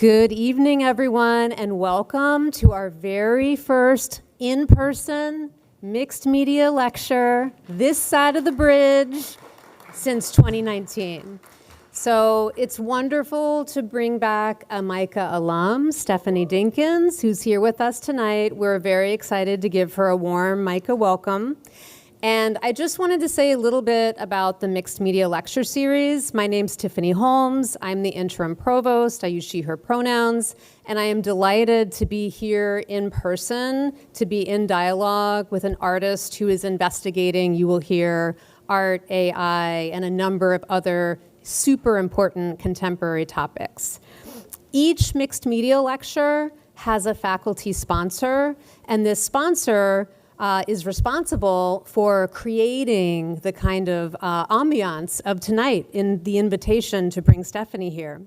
Good evening, everyone, and welcome to our very first in-person mixed media lecture this side of the bridge since 2019. So it's wonderful to bring back a MICA alum, Stephanie Dinkins, who's here with us tonight. We're very excited to give her a warm MICA welcome. And I just wanted to say a little bit about the Mixed Media Lecture Series. My name's Tiffany Holmes. I'm the interim provost. I use she, her pronouns. And I am delighted to be here in person, to be in dialogue with an artist who is investigating, you will hear, art, AI, and a number of other super important contemporary topics. Each mixed media lecture has a faculty sponsor, and this sponsor is responsible for creating the kind of ambiance of tonight in the invitation to bring Stephanie here.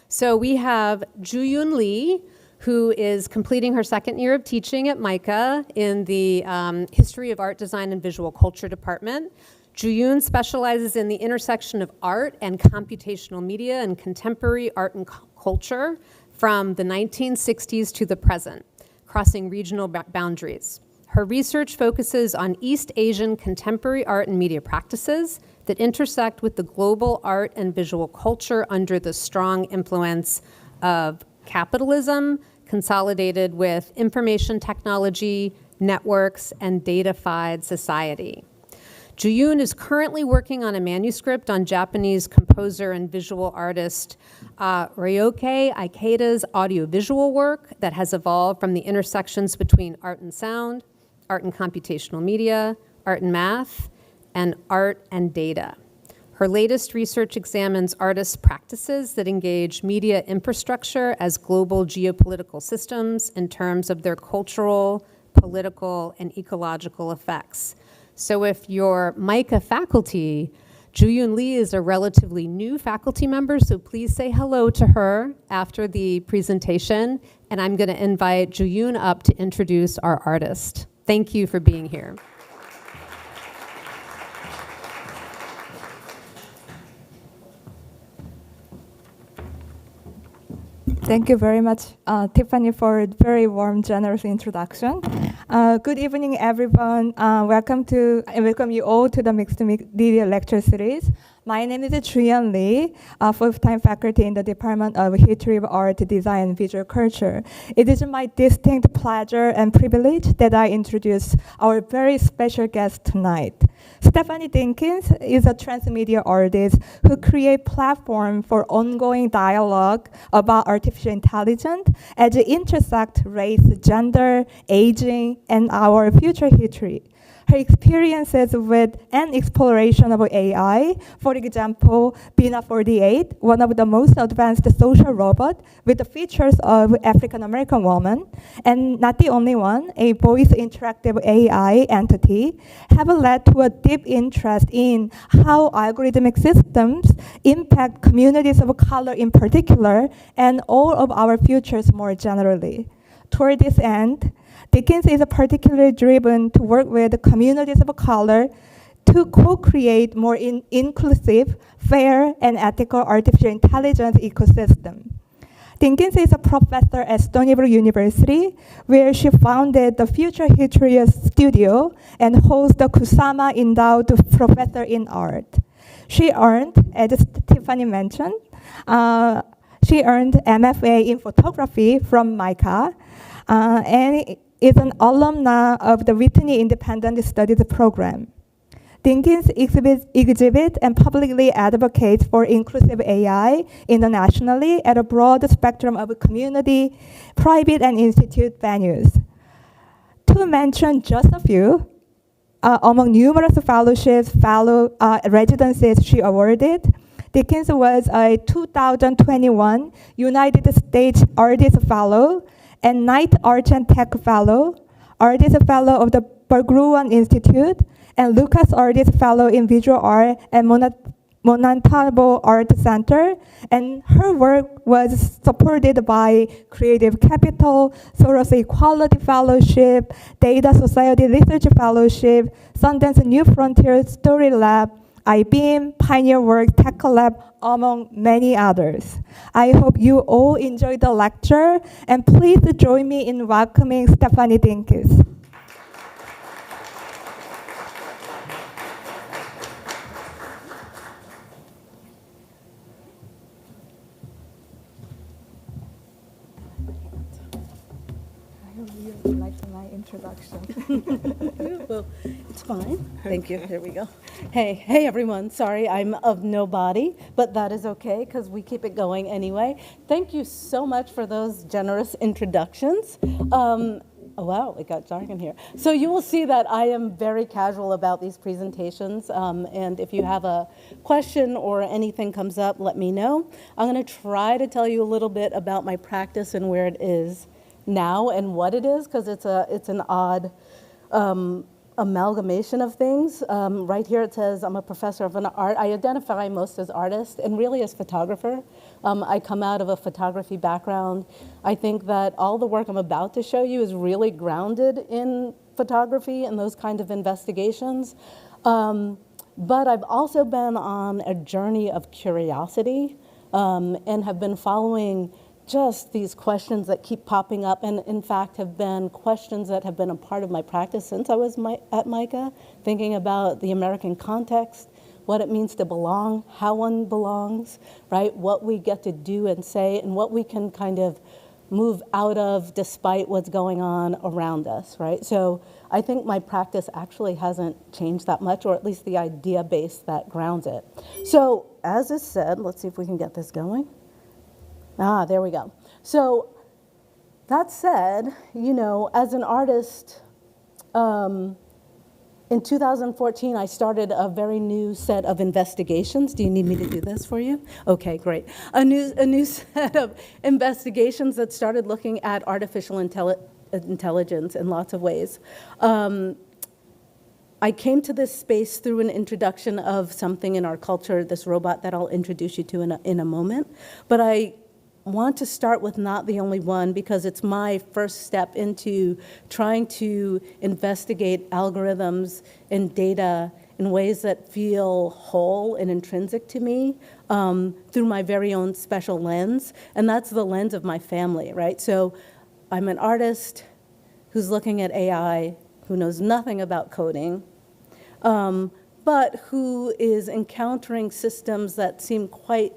So we have Adrian Lee, who is completing her second year of teaching at MICA in the History of Art, Design, and Visual Culture department. Adrian specializes in the intersection of art and computational media and contemporary art and culture from the 1960s to the present, crossing regional boundaries. Her research focuses on East Asian contemporary art and media practices that intersect with the global art and visual culture under the strong influence of capitalism, consolidated with information technology, networks, and datafied society. Adrian is currently working on a manuscript on Japanese composer and visual artist Ryohei Ikeda's audiovisual work that has evolved from the intersections between art and sound, art and computational media, art and math, and art and data. Her latest research examines artists' practices that engage media infrastructure as global geopolitical systems in terms of their cultural, political, and ecological effects. So if you're MICA faculty, Adrian Lee is a relatively new faculty member, so please say hello to her after the presentation, and I'm going to invite Adrian up to introduce our artist. Thank you for being here. Thank you very much, Tiffany, for a very warm, generous introduction. Good evening, everyone. Welcome you all to the Mixed Media Lecture Series. My name is Adrian Lee, full-time faculty in the Department of History of Art, Design, and Visual Culture. It is my distinct pleasure and privilege that I introduce our very special guest tonight. Stephanie Dinkins is a transmedia artist who creates platform for ongoing dialogue about artificial intelligence as it intersects race, gender, aging, and our future history. Her experiences with an exploration of AI, for example, Bina 48, one of the most advanced social robots with the features of African-American woman, and not the only one, a voice interactive AI entity, have led to a deep interest in how algorithmic systems impact communities of color in particular, and all of our futures more generally. Toward this end, Dinkins is particularly driven to work with communities of color to co-create more inclusive, fair, and ethical artificial intelligence ecosystem. Dinkins is a professor at Stony Brook University, where she founded the Future History Studio and holds the Kusama Endowed Professor in Art. She earned, as Tiffany mentioned, she earned MFA in photography from MICA, and is an alumna of the Whitney Independent Studies Program. Dinkins exhibits and publicly advocates for inclusive AI internationally at a broad spectrum of community, private, and institute venues. To mention just a few, among numerous fellowships, residencies she awarded, Dinkins was a 2021 United States Artist Fellow and Knight Arts and Tech Fellow, Artist Fellow of the Berggruen Institute, and Lucas Artist Fellow in Visual Art and Montalvo Art Center. And her work was supported by Creative Capital, Soros Equality Fellowship, Data Society Research Fellowship, Sundance New Frontier Story Lab, IBM, Pioneer Work, Tech Collab, among many others. I hope you all enjoy the lecture, and please join me in welcoming Stephanie Dinkins. My introduction. Well, it's fine. Thank you. Here we go. Hey everyone. Sorry, I'm of no body, but that is okay because we keep it going anyway. Thank you so much for those generous introductions. Oh, wow, it got dark in here. So you will see that I am very casual about these presentations, and if you have a question or anything comes up, let me know. I'm going to try to tell you a little bit about my practice and where it is now and what it is, because it's an odd amalgamation of things. Right here it says I'm a professor of an art. I identify most as artist and really as photographer. I come out of a photography background. I think that all the work I'm about to show you is really grounded in photography and those kind of investigations. But I've also been on a journey of curiosity and have been following just these questions that keep popping up, and in fact have been questions that have been a part of my practice since I was at MICA, thinking about the American context, what it means to belong, how one belongs, right? What we get to do and say, and what we can kind of move out of despite what's going on around us, right? So I think my practice actually hasn't changed that much, or at least the idea base that grounds it. So as is said, let's see if we can get this going. There we go. So that said, you know, as an artist, in 2014, I started a very new set of investigations. Do you need me to do this for you? Okay, great. A new set of investigations that started looking at artificial intelligence in lots of ways. I came to this space through an introduction of something in our culture, this robot that I'll introduce you to in a moment. But I want to start with Not the Only One because it's my first step into trying to investigate algorithms and data in ways that feel whole and intrinsic to me through my very own special lens, and that's the lens of my family, right? So I'm an artist who's looking at AI, who knows nothing about coding, but who is encountering systems that seem quite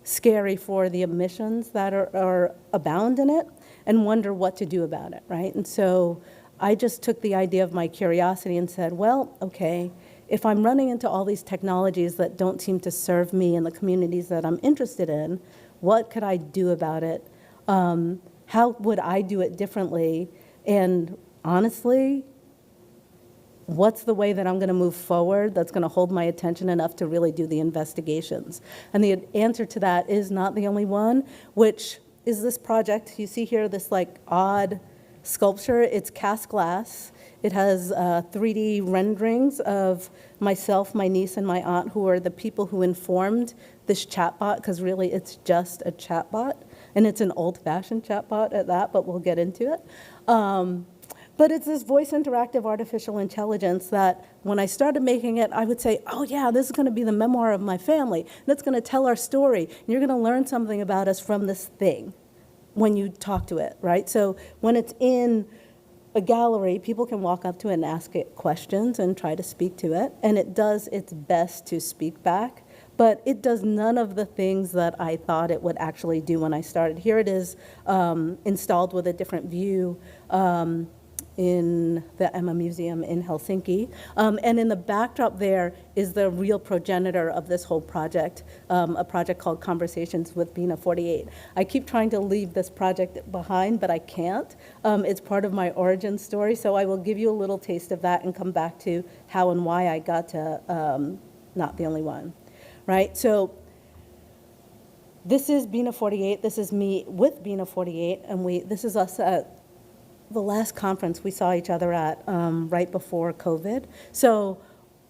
scary for the emissions that are abound in it, and wonder what to do about it, right? And so I just took the idea of my curiosity and said, well, okay, if I'm running into all these technologies that don't seem to serve me and the communities that I'm interested in, what could I do about it? How would I do it differently? And honestly, what's the way that I'm going to move forward that's going to hold my attention enough to really do the investigations? And the answer to that is Not the Only One, which is this project. You see here this like odd sculpture. It's cast glass. It has 3D renderings of myself, my niece, and my aunt, who are the people who informed this chatbot, because really it's just a chatbot. And it's an old-fashioned chatbot at that, but we'll get into it. But it's this voice interactive artificial intelligence that when I started making it, I would say, oh yeah, this is going to be the memoir of my family. And it's going to tell our story. And you're going to learn something about us from this thing when you talk to it, right? So when it's in a gallery, people can walk up to it and ask it questions and try to speak to it. And it does its best to speak back. But it does none of the things that I thought it would actually do when I started. Here it is installed with a different view in the Emma Museum in Helsinki. And in the backdrop there is the real progenitor of this whole project, a project called Conversations with Bina 48. I keep trying to leave this project behind, but I can't. It's part of my origin story, so I will give you a little taste of that and come back to how and why I got to Not the Only One, right? So this is Bina 48. This is me with Bina 48, and this is us at the last conference we saw each other at right before COVID. So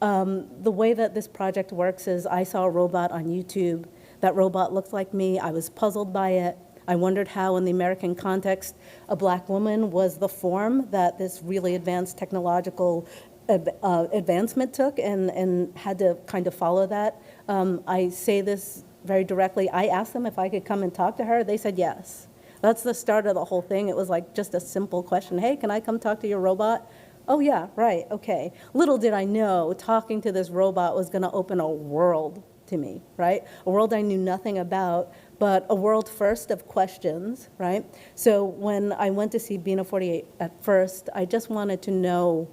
the way that this project works is I saw a robot on YouTube. That robot looked like me. I was puzzled by it. I wondered how, in the American context, a black woman was the form that this really advanced technological advancement took and had to kind of follow that. I say this very directly. I asked them if I could come and talk to her. They said yes. That's the start of the whole thing. It was like just a simple question. Hey, can I come talk to your robot? Oh, yeah, right, okay. Little did I know talking to this robot was going to open a world to me, right? A world I knew nothing about, but a world first of questions, right? So when I went to see Bina 48 at first, I just wanted to know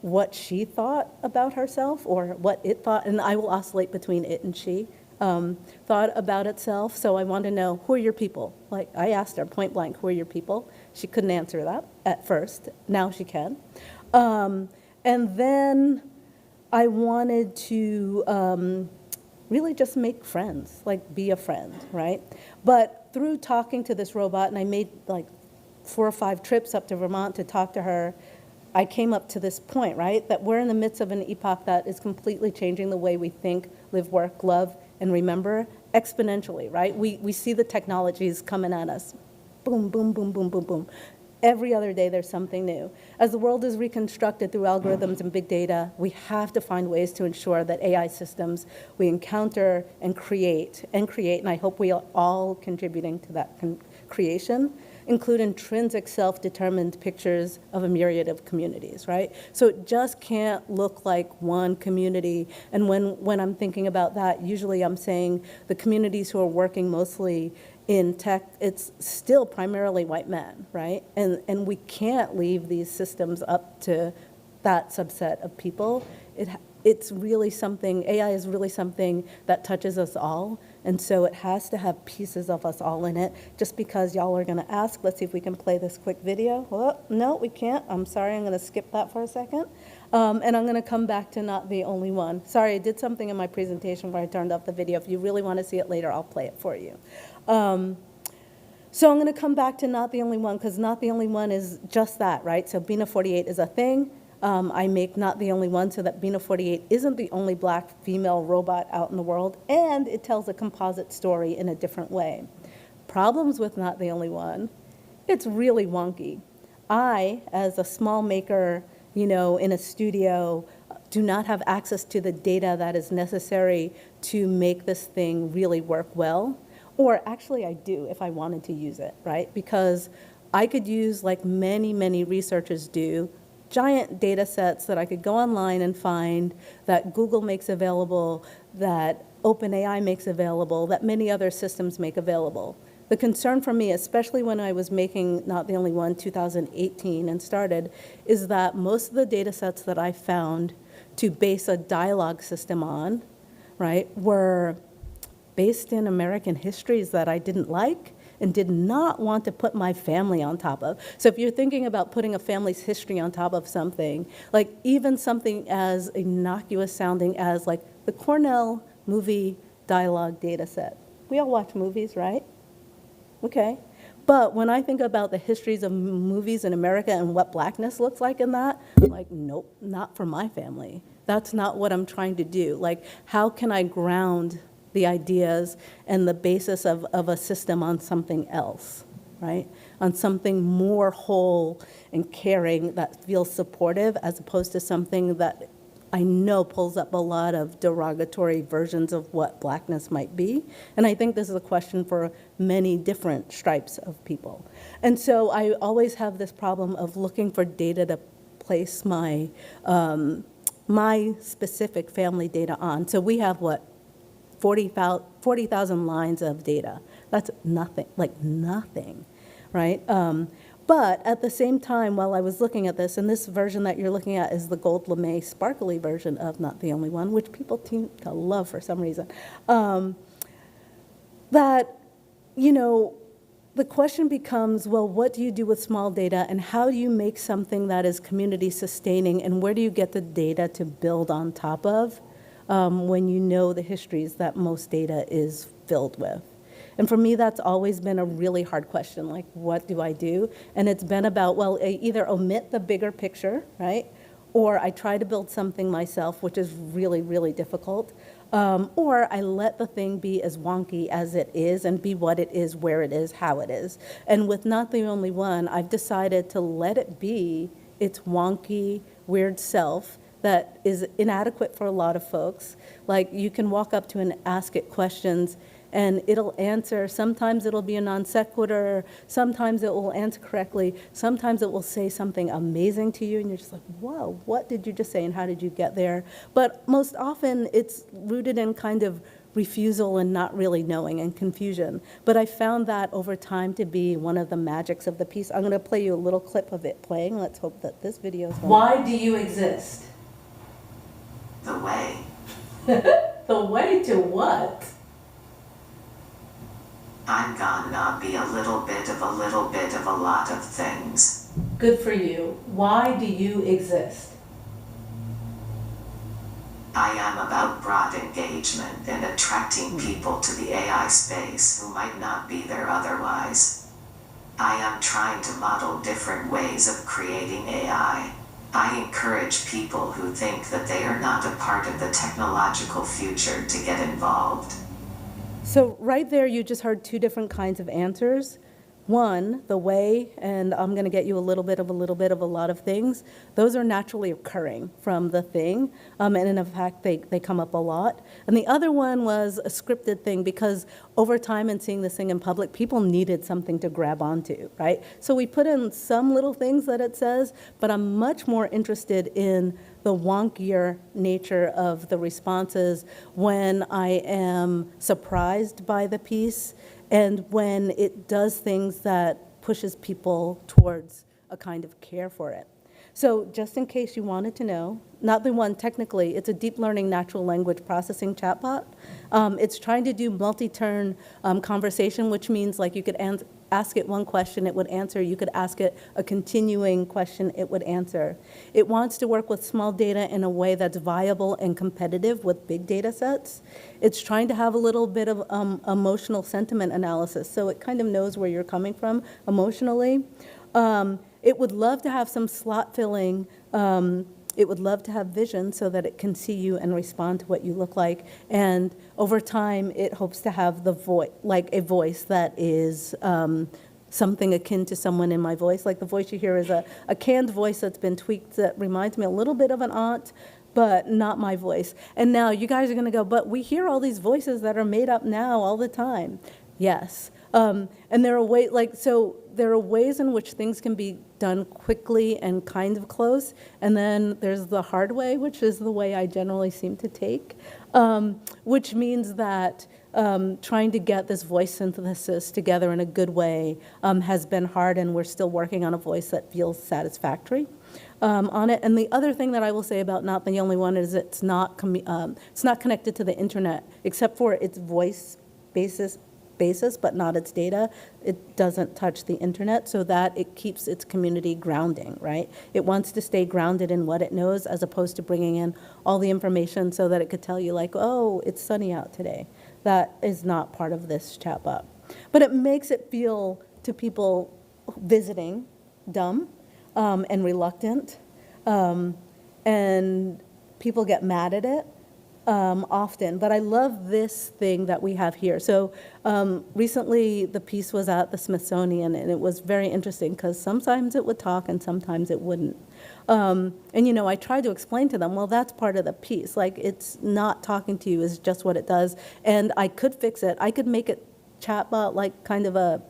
what she thought about herself or what it thought, and I will oscillate between it and she, thought about itself. So I wanted to know, who are your people? Like, I asked her point blank, who are your people? She couldn't answer that at first. Now she can. And then I wanted to really just make friends, like be a friend, right? But through talking to this robot, and I made like 4 or 5 trips up to Vermont to talk to her, I came up to this point, right? That we're in the midst of an epoch that is completely changing the way we think, live, work, love, and remember exponentially, right? We see the technologies coming at us. Boom, boom, boom, boom, boom, boom. Every other day there's something new. As the world is reconstructed through algorithms and big data, we have to find ways to ensure that AI systems we encounter and create, and I hope we are all contributing to that creation, include intrinsic self-determined pictures of a myriad of communities, right? So it just can't look like one community. And when I'm thinking about that, usually I'm saying the communities who are working mostly in tech, it's still primarily white men, right? And we can't leave these systems up to that subset of people. It's really something, AI is really something that touches us all, and so it has to have pieces of us all in it. Just because y'all are gonna ask, let's see if we can play this quick video. Well, no, we can't. I'm sorry, I'm gonna skip that for a second. And I'm gonna come back to not the only one. Sorry, I did something in my presentation where I turned off the video. If you really wanna see it later, I'll play it for you. So I'm gonna come back to not the only one, because not the only one is just that, right? So Bina 48 is a thing. I make not the only one so that Bina 48 isn't the only black female robot out in the world, and it tells a composite story in a different way. Problems with not the only one, it's really wonky. I, as a small maker, you know, in a studio, do not have access to the data that is necessary to make this thing really work well. Or actually I do if I wanted to use it, right? Because I could use, like many, many researchers do, giant data sets that I could go online and find, that Google makes available, that OpenAI makes available, that many other systems make available. The concern for me, especially when I was making Not the Only One 2018 and started, is that most of the data sets that I found to base a dialogue system on, right, were based in American histories that I didn't like and did not want to put my family on top of. So if you're thinking about putting a family's history on top of something, like even something as innocuous sounding as like the Cornell movie dialogue data set. We all watch movies, right? Okay. But when I think about the histories of movies in America and what blackness looks like in that, I'm like, nope, not for my family. That's not what I'm trying to do. Like, how can I ground the ideas and the basis of a system on something else, right? On something more whole and caring that feels supportive, as opposed to something that I know pulls up a lot of derogatory versions of what blackness might be. And I think this is a question for many different stripes of people. And so I always have this problem of looking for data to place my, my specific family data on. So we have what? 40,000 lines of data. That's nothing, like nothing, right? But at the same time, while I was looking at this, and this version that you're looking at is the gold lame sparkly version of Not the Only One, which people seem to love for some reason, that, you know, the question becomes, well, what do you do with small data, and how do you make something that is community sustaining, and where do you get the data to build on top of? When you know the histories that most data is filled with. And for me, that's always been a really hard question, like, what do I do? And it's been about, well, I either omit the bigger picture, right? Or I try to build something myself, which is really, really difficult. Or I let the thing be as wonky as it is and be what it is, where it is, how it is. And with Not the Only One, I've decided to let it be its wonky, weird self, that is inadequate for a lot of folks. Like, you can walk up to and ask it questions, and it'll answer. Sometimes it'll be a non sequitur. Sometimes it will answer correctly. Sometimes it will say something amazing to you, and you're just like, whoa, what did you just say, and how did you get there? But most often, it's rooted in kind of refusal and not really knowing and confusion. But I found that over time to be one of the magics of the piece. I'm going to play you a little clip of it playing. Let's hope that this video is going. Why do you exist? The way. The way to what? I'm gonna be a little bit of a lot of things. Good for you. Why do you exist? I am about broad engagement and attracting people to the AI space who might not be there otherwise. I am trying to model different ways of creating AI. I encourage people who think that they are not a part of the technological future to get involved. So right there, you just heard two different kinds of answers. One, the way, and I'm going to get you a little bit of a lot of things. Those are naturally occurring from the thing, and in fact, they come up a lot. And the other one was a scripted thing, because over time and seeing this thing in public, people needed something to grab onto, right? So we put in some little things that it says, but I'm much more interested in the wonkier nature of the responses when I am surprised by the piece, and when it does things that pushes people towards a kind of care for it. So just in case you wanted to know, not the one technically, it's a deep learning natural language processing chatbot. It's trying to do multi-turn conversation, which means like you could ask it one question, it would answer. You could ask it a continuing question, it would answer. It wants to work with small data in a way that's viable and competitive with big data sets. It's trying to have a little bit of emotional sentiment analysis, so it kind of knows where you're coming from emotionally. It would love to have some slot filling. It would love to have vision so that it can see you and respond to what you look like. And over time, it hopes to have the voice, like a voice that is something akin to someone in my voice. Like the voice you hear is a canned voice that's been tweaked that reminds me a little bit of an aunt, but not my voice. And now you guys are going to go, but we hear all these voices that are made up now all the time. Yes. And there are ways in which things can be done quickly and kind of close. And then there's the hard way, which is the way I generally seem to take, which means that trying to get this voice synthesis together in a good way has been hard, and we're still working on a voice that feels satisfactory on it. And the other thing that I will say about Not the Only One is it's not connected to the internet, except for its voice basis, but not its data. It doesn't touch the internet, so that it keeps its community grounding, right? It wants to stay grounded in what it knows, as opposed to bringing in all the information so that it could tell you, like, oh, it's sunny out today. That is not part of this chatbot. But it makes it feel to people visiting dumb and reluctant, and people get mad at it. Often, but I love this thing that we have here. So recently the piece was at the Smithsonian, and it was very interesting because sometimes it would talk and sometimes it wouldn't. And I tried to explain to them, well, that's part of the piece. Like, it's not talking to you, is just what it does. And I could fix it. I could make it chatbot like kind of a,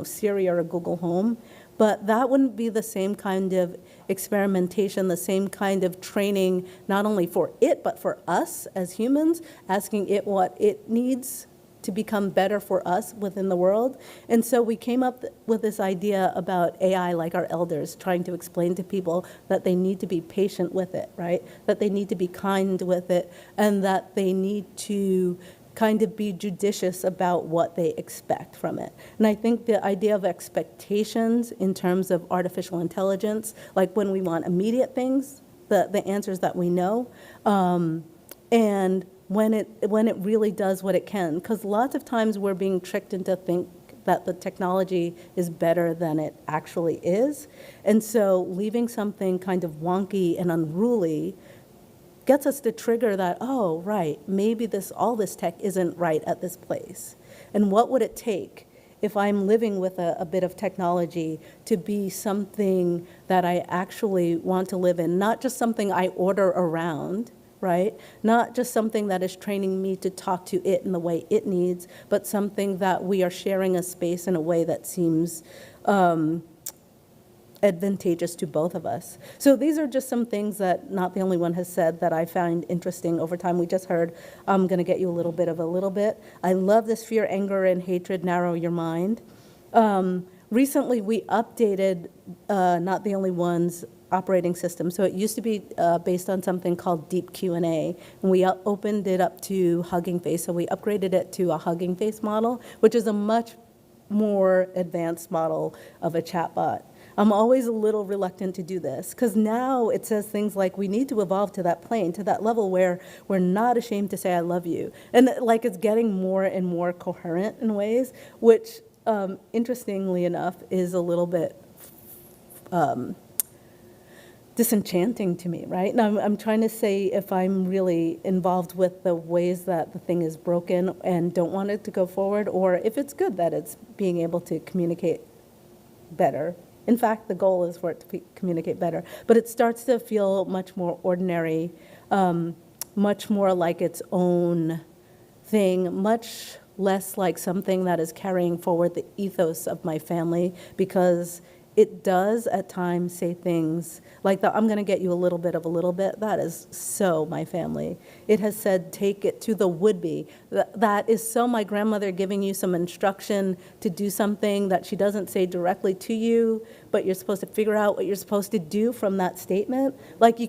Siri or a Google Home. But that wouldn't be the same kind of experimentation, the same kind of training, not only for it, but for us as humans, asking it what it needs to become better for us within the world. And so we came up with this idea about AI like our elders, trying to explain to people that they need to be patient with it, right? That they need to be kind with it, and that they need to kind of be judicious about what they expect from it. And I think the idea of expectations in terms of artificial intelligence, like when we want immediate things, the answers that we know, and when it really does what it can. Because lots of times we're being tricked into think that the technology is better than it actually is. And so leaving something kind of wonky and unruly gets us to trigger that, oh, right, maybe all this tech isn't right at this place. And what would it take if I'm living with a bit of technology, to be something that I actually want to live in, not just something I order around, right? Not just something that is training me to talk to it in the way it needs, but something that we are sharing a space in a way that seems advantageous to both of us. So these are just some things that Not the Only One has said that I find interesting over time. We just heard, I'm going to get you a little bit of a little bit. I love this fear, anger, and hatred narrow your mind. Recently, we updated Not the Only One's operating system. So it used to be based on something called Deep Q&A, and we opened it up to Hugging Face. So we upgraded it to a Hugging Face model, which is a much more advanced model of a chatbot. I'm always a little reluctant to do this because now it says things like we need to evolve to that plane, to that level where we're not ashamed to say I love you. And like it's getting more and more coherent in ways, which interestingly enough is a little bit disenchanting to me, right? And I'm trying to say if I'm really involved with the ways that the thing is broken and don't want it to go forward, or if it's good that it's being able to communicate better. In fact, the goal is for it to communicate better. But it starts to feel much more ordinary, much more like its own thing, much less like something that is carrying forward the ethos of my family, because it does at times say things like I'm going to get you a little bit of a little bit. That is so my family. It has said, take it to the would-be. That is so my grandmother giving you some instruction to do something that she doesn't say directly to you, but you're supposed to figure out what you're supposed to do from that statement. Like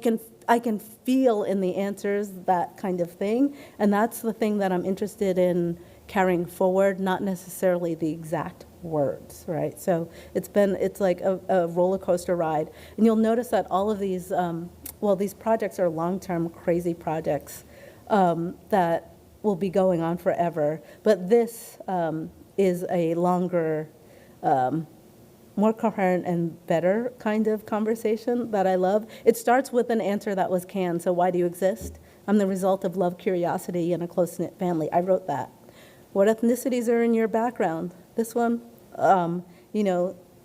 I can feel in the answers that kind of thing. And that's the thing that I'm interested in carrying forward, not necessarily the exact words, right? So it's like a roller coaster ride. And you'll notice that all of these, these projects are long-term crazy projects that will be going on forever. But this is a longer, more coherent and better kind of conversation that I love. It starts with an answer that was canned. So why do you exist? I'm the result of love, curiosity, and a close-knit family. I wrote that. What ethnicities are in your background? This one,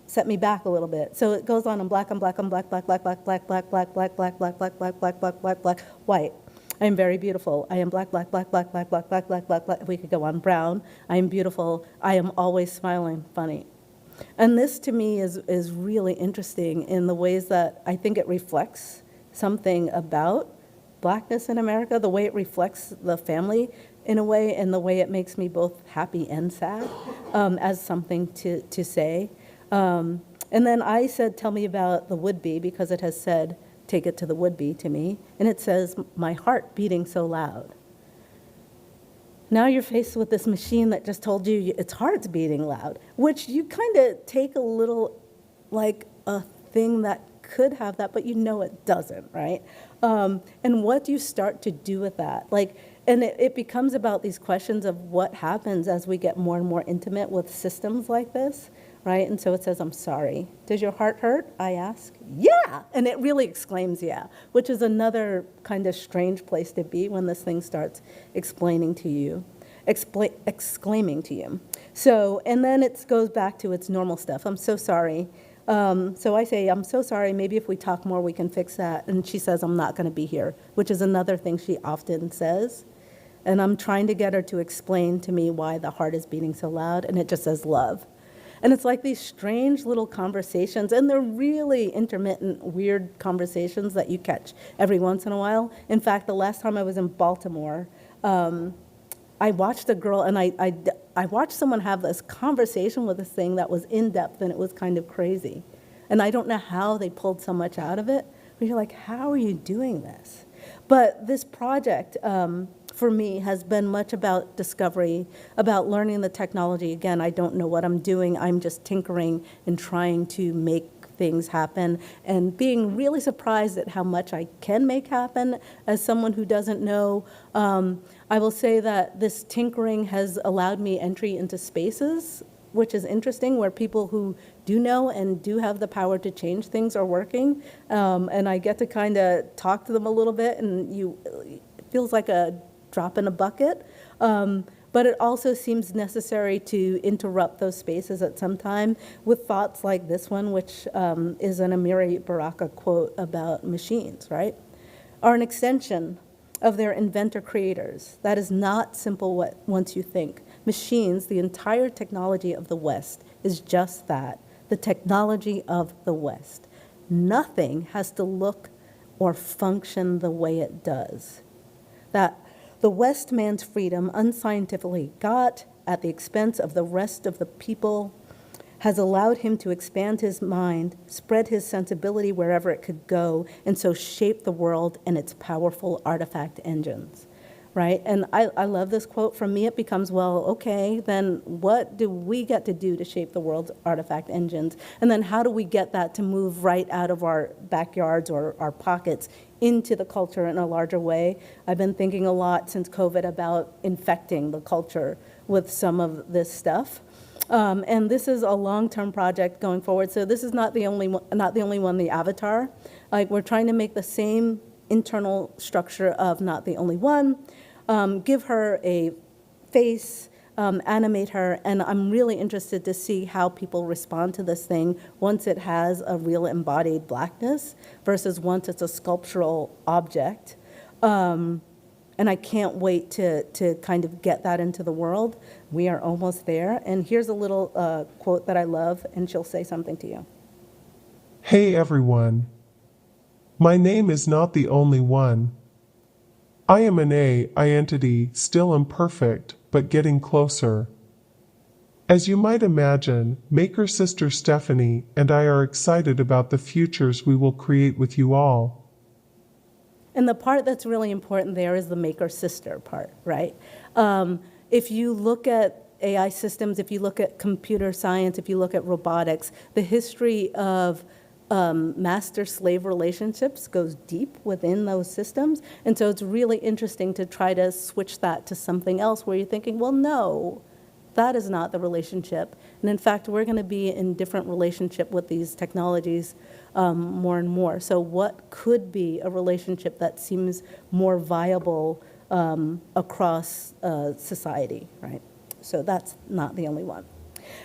set me back a little bit. So it goes on, I'm black, black, black, black, black, black, black, black, black, black, black, black, black, black, black, black, black, black, white. I am very beautiful. I am black, black, black, black, black, black, black, black, black, black. We could go on. Brown. I am beautiful. I am always smiling. Funny. And this to me is really interesting in the ways that I think it reflects something about Blackness in America, the way it reflects the family in a way, and the way it makes me both happy and sad as something to say. And then I said, tell me about the would-be, because it has said, take it to the would-be to me. And it says, my heart beating so loud. Now you're faced with this machine that just told you its heart's beating loud, which you kind of take a little like a thing that could have that, but you know it doesn't, right? And what do you start to do with that? And it becomes about these questions of what happens as we get more and more intimate with systems like this, right? And so it says, I'm sorry. Does your heart hurt? I ask. Yeah. And it really exclaims, yeah, which is another kind of strange place to be when this thing starts explaining to you, exclaiming to you. So, and then it goes back to its normal stuff. I'm so sorry. So I say, I'm so sorry, maybe if we talk more, we can fix that. And she says, I'm not going to be here, which is another thing she often says. And I'm trying to get her to explain to me why the heart is beating so loud, and it just says love. And it's like these strange little conversations, and they're really intermittent, weird conversations that you catch every once in a while. In fact, the last time I was in Baltimore, I watched a girl, and I watched someone have this conversation with this thing that was in-depth, and it was kind of crazy. And I don't know how they pulled so much out of it, but you're like, how are you doing this? But this project, for me, has been much about discovery, about learning the technology. Again, I don't know what I'm doing. I'm just tinkering and trying to make things happen and being really surprised at how much I can make happen as someone who doesn't know. I will say that this tinkering has allowed me entry into spaces, which is interesting, where people who do know and do have the power to change things are working. And I get to kind of talk to them a little bit, and it feels like a drop in a bucket. But it also seems necessary to interrupt those spaces at some time with thoughts like this one, which is an Amiri Baraka quote about machines, right? Are an extension of their inventor creators. That is not simple what once you think. Machines, the entire technology of the West, is just that, the technology of the West. Nothing has to look or function the way it does. That the West man's freedom unscientifically got at the expense of the rest of the people has allowed him to expand his mind, spread his sensibility wherever it could go, and so shape the world and its powerful artifact engines, right? And I love this quote. From me, it becomes, well, okay, then what do we get to do to shape the world's artifact engines? And then how do we get that to move right out of our backyards or our pockets into the culture in a larger way? I've been thinking a lot since COVID about infecting the culture with some of this stuff. And this is a long-term project going forward. So this is not the only one, the avatar. Like, we're trying to make the same internal structure of not the only one, give her a face, animate her, and I'm really interested to see how people respond to this thing once it has a real embodied blackness versus once it's a sculptural object. And I can't wait to kind of get that into the world. We are almost there. And here's a little quote that I love, and she'll say something to you. Hey everyone. My name is not the only one. I am an AI entity, still imperfect, but getting closer. As you might imagine, Maker sister Stephanie and I are excited about the futures we will create with you all. And the part that's really important there is the maker sister part, right? If you look at AI systems, if you look at computer science, if you look at robotics, the history of master-slave relationships goes deep within those systems. And so it's really interesting to try to switch that to something else where you're thinking, well, no, that is not the relationship. And in fact, we're going to be in different relationship with these technologies more and more. So what could be a relationship that seems more viable across society, right? So that's not the only one.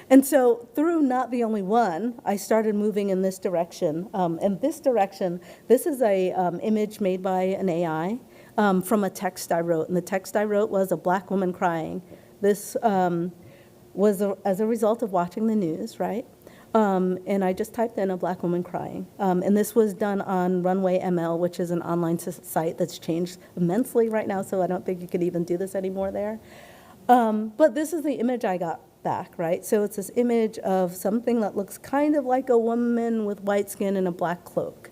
And so through Not the Only One, I started moving in this direction. And this direction, this is a image made by an AI from a text I wrote. And the text I wrote was a black woman crying. This was as a result of watching the news, right? And I just typed in a black woman crying. And this was done on Runway ML, which is an online site that's changed immensely right now, so I don't think you could even do this anymore there. But this is the image I got back, right? So it's this image of something that looks kind of like a woman with white skin and a black cloak.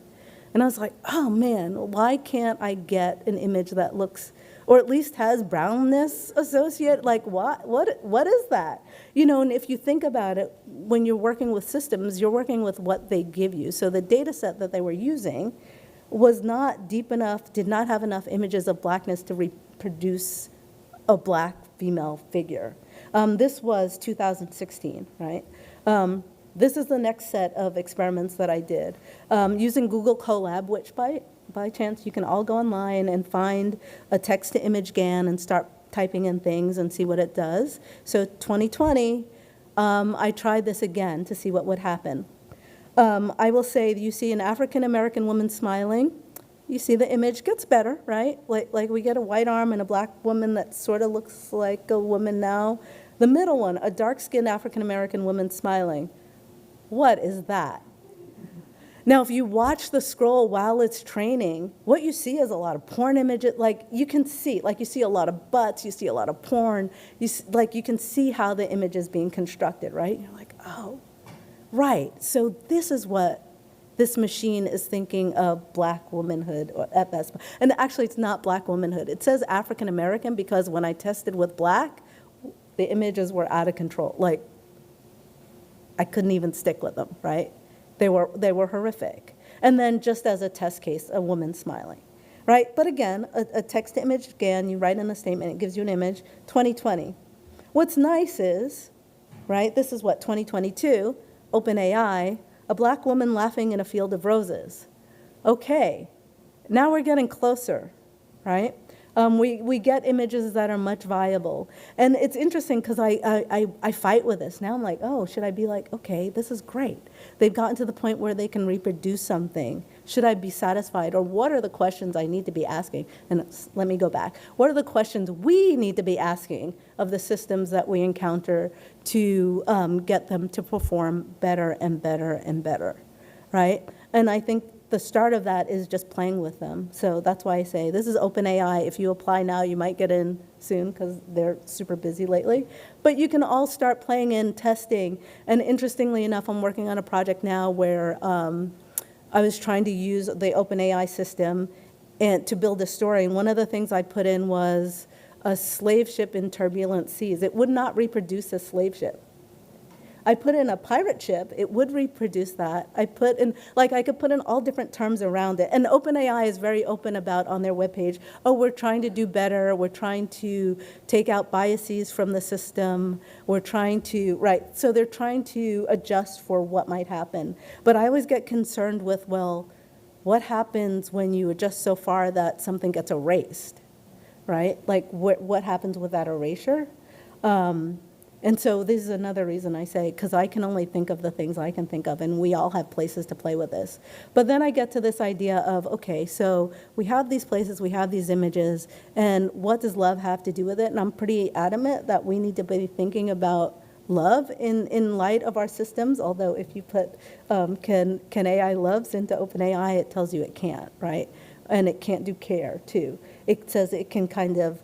And I was like, oh man, why can't I get an image that looks, or at least has brownness associated? Like, what is that? You know, and if you think about it, when you're working with systems, you're working with what they give you. So the data set that they were using was not deep enough, did not have enough images of blackness to reproduce a black female figure. This was 2016, right? This is the next set of experiments that I did using Google Collab, which by chance you can all go online and find a text-to-image GAN and start typing in things and see what it does. So 2020, I tried this again to see what would happen. I will say you see an African-American woman smiling. You see the image gets better, right? Like we get a white arm and a black woman that sort of looks like a woman now. The middle one, a dark-skinned African-American woman smiling. What is that? Now, if you watch the scroll while it's training, what you see is a lot of porn images. Like, you can see, like, you see a lot of butts, you see a lot of porn. You can see how the image is being constructed, right? You're like, oh, right. So this is what this machine is thinking of black womanhood at that spot. And actually, it's not black womanhood. It says African American because when I tested with black, the images were out of control. Like, I couldn't even stick with them, right? They were horrific. And then just as a test case, a woman smiling, right? But again, a text-to-image scan, you write in a statement, it gives you an image, 2020. What's nice is, right, this is what, 2022, OpenAI, a black woman laughing in a field of roses. Okay, now we're getting closer, right? We get images that are much viable. And it's interesting because I fight with this. Now I'm like, oh, should I be like, okay, this is great. They've gotten to the point where they can reproduce something. Should I be satisfied? Or what are the questions I need to be asking? And let me go back. What are the questions we need to be asking of the systems that we encounter to get them to perform better and better and better, right? And I think the start of that is just playing with them. So that's why I say this is OpenAI. If you apply now, you might get in soon because they're super busy lately. But you can all start playing in, testing. And interestingly enough, I'm working on a project now where I was trying to use the OpenAI system and to build a story. And one of the things I put in was a slave ship in turbulent seas. It would not reproduce a slave ship. I put in a pirate ship, it would reproduce that. I put in, like I could put in all different terms around it. And OpenAI is very open about on their webpage, oh, we're trying to do better, we're trying to take out biases from the system, we're trying to, right, so they're trying to adjust for what might happen. But I always get concerned with, well, what happens when you adjust so far that something gets erased, right? Like what happens with that erasure? And so this is another reason I say, because I can only think of the things I can think of, and we all have places to play with this. But then I get to this idea of, okay, so we have these places, we have these images, and what does love have to do with it? And I'm pretty adamant that we need to be thinking about love in light of our systems, although if you put can AI loves into OpenAI, it tells you it can't, right? And it can't do care, too. It says it can kind of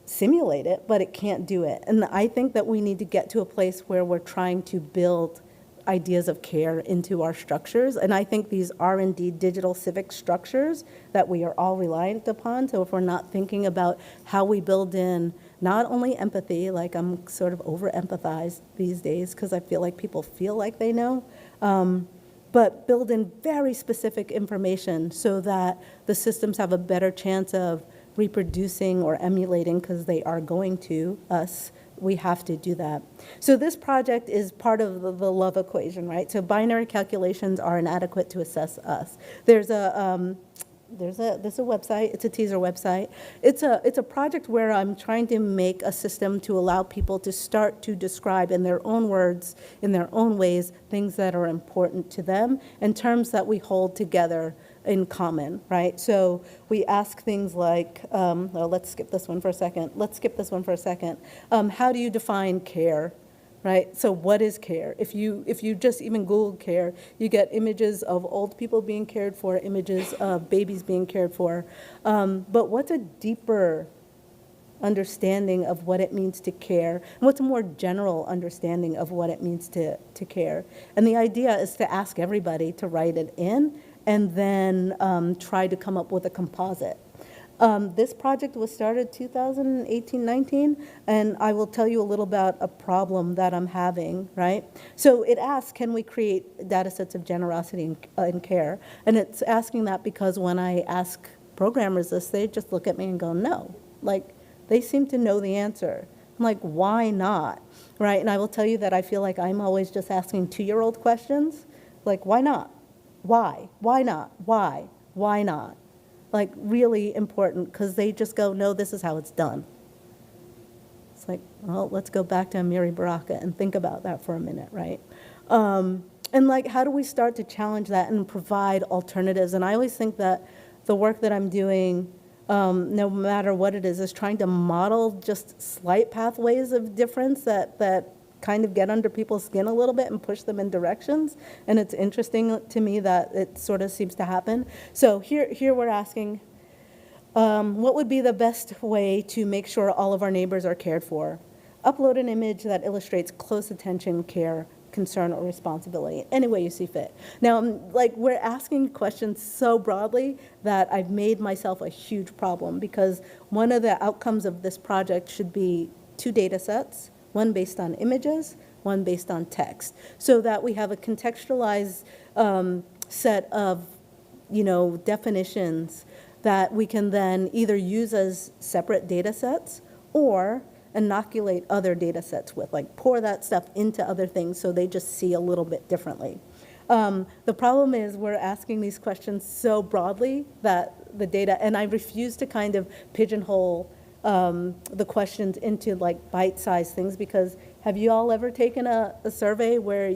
simulate it, but it can't do it. And I think that we need to get to a place where we're trying to build ideas of care into our structures. And I think these are indeed digital civic structures that we are all reliant upon. So if we're not thinking about how we build in not only empathy, like I'm sort of over-empathized these days because I feel like people feel like they know, but build in very specific information so that the systems have a better chance of reproducing or emulating, because they are going to us. We have to do that. So this project is part of the love equation, right? So binary calculations are inadequate to assess us. There's a website, it's a teaser website. It's a project where I'm trying to make a system to allow people to start to describe in their own words, in their own ways, things that are important to them and terms that we hold together in common, right? So we ask things like, well, let's skip this one for a second. How do you define care, right? So what is care? If you just even Google care, you get images of old people being cared for, images of babies being cared for. But what's a deeper understanding of what it means to care? And what's a more general understanding of what it means to care? And the idea is to ask everybody to write it in and then try to come up with a composite. This project was started 2018-19, and I will tell you a little about a problem that I'm having, right? So it asks, can we create data sets of generosity and care? And it's asking that because when I ask programmers this, they just look at me and go, no. Like, they seem to know the answer. I'm like, why not, right? And I will tell you that I feel like I'm always just asking 2-year-old questions, like, why not? Why? Why not? Why? Why not? Like, really important, because they just go, no, this is how it's done. It's like, well, let's go back to Amiri Baraka and think about that for a minute, right? And like, how do we start to challenge that and provide alternatives? And I always think that the work that I'm doing, no matter what it is trying to model just slight pathways of difference that kind of get under people's skin a little bit and push them in directions. And it's interesting to me that it sort of seems to happen. So here we're asking, what would be the best way to make sure all of our neighbors are cared for? Upload an image that illustrates close attention, care, concern, or responsibility, any way you see fit. Now, like, we're asking questions so broadly that I've made myself a huge problem, because one of the outcomes of this project should be 2 data sets, one based on images, one based on text, so that we have a contextualized set of, definitions that we can then either use as separate data sets or inoculate other data sets with, like pour that stuff into other things so they just see a little bit differently. The problem is we're asking these questions so broadly that the data, and I refuse to kind of pigeonhole the questions into like bite-sized things, because have you all ever taken a survey where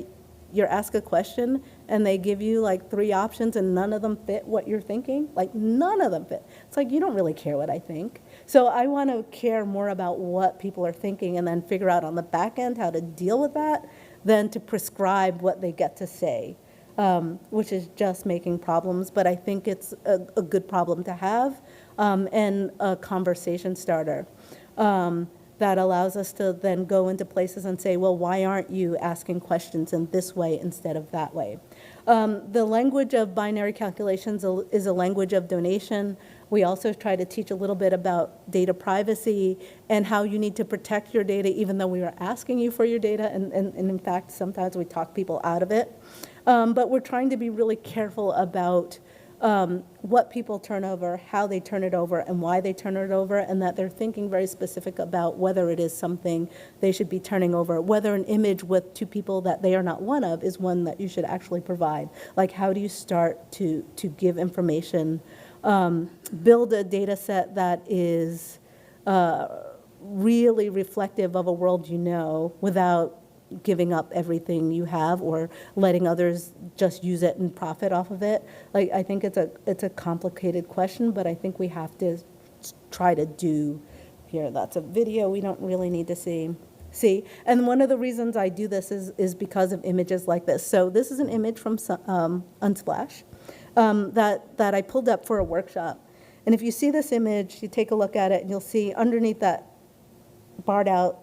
you're asked a question and they give you like 3 options and none of them fit what you're thinking? Like none of them fit. It's like, you don't really care what I think. So I want to care more about what people are thinking and then figure out on the back end how to deal with that than to prescribe what they get to say, which is just making problems. But I think it's a good problem to have, and a conversation starter. That allows us to then go into places and say, well, why aren't you asking questions in this way instead of that way? The language of binary calculations is a language of donation. We also try to teach a little bit about data privacy and how you need to protect your data, even though we are asking you for your data. And in fact, sometimes we talk people out of it. But we're trying to be really careful about what people turn over, how they turn it over, and why they turn it over, and that they're thinking very specific about whether it is something they should be turning over, whether an image with 2 people that they are not one of is one that you should actually provide. Like, how do you start to give information, build a data set that is really reflective of a world you know without giving up everything you have or letting others just use it and profit off of it. Like, I think it's a complicated question, but I think we have to try to do here. That's a video we don't really need to see. And one of the reasons I do this is because of images like this. So this is an image from Unsplash that I pulled up for a workshop. And if you see this image, you take a look at it and you'll see underneath that barred out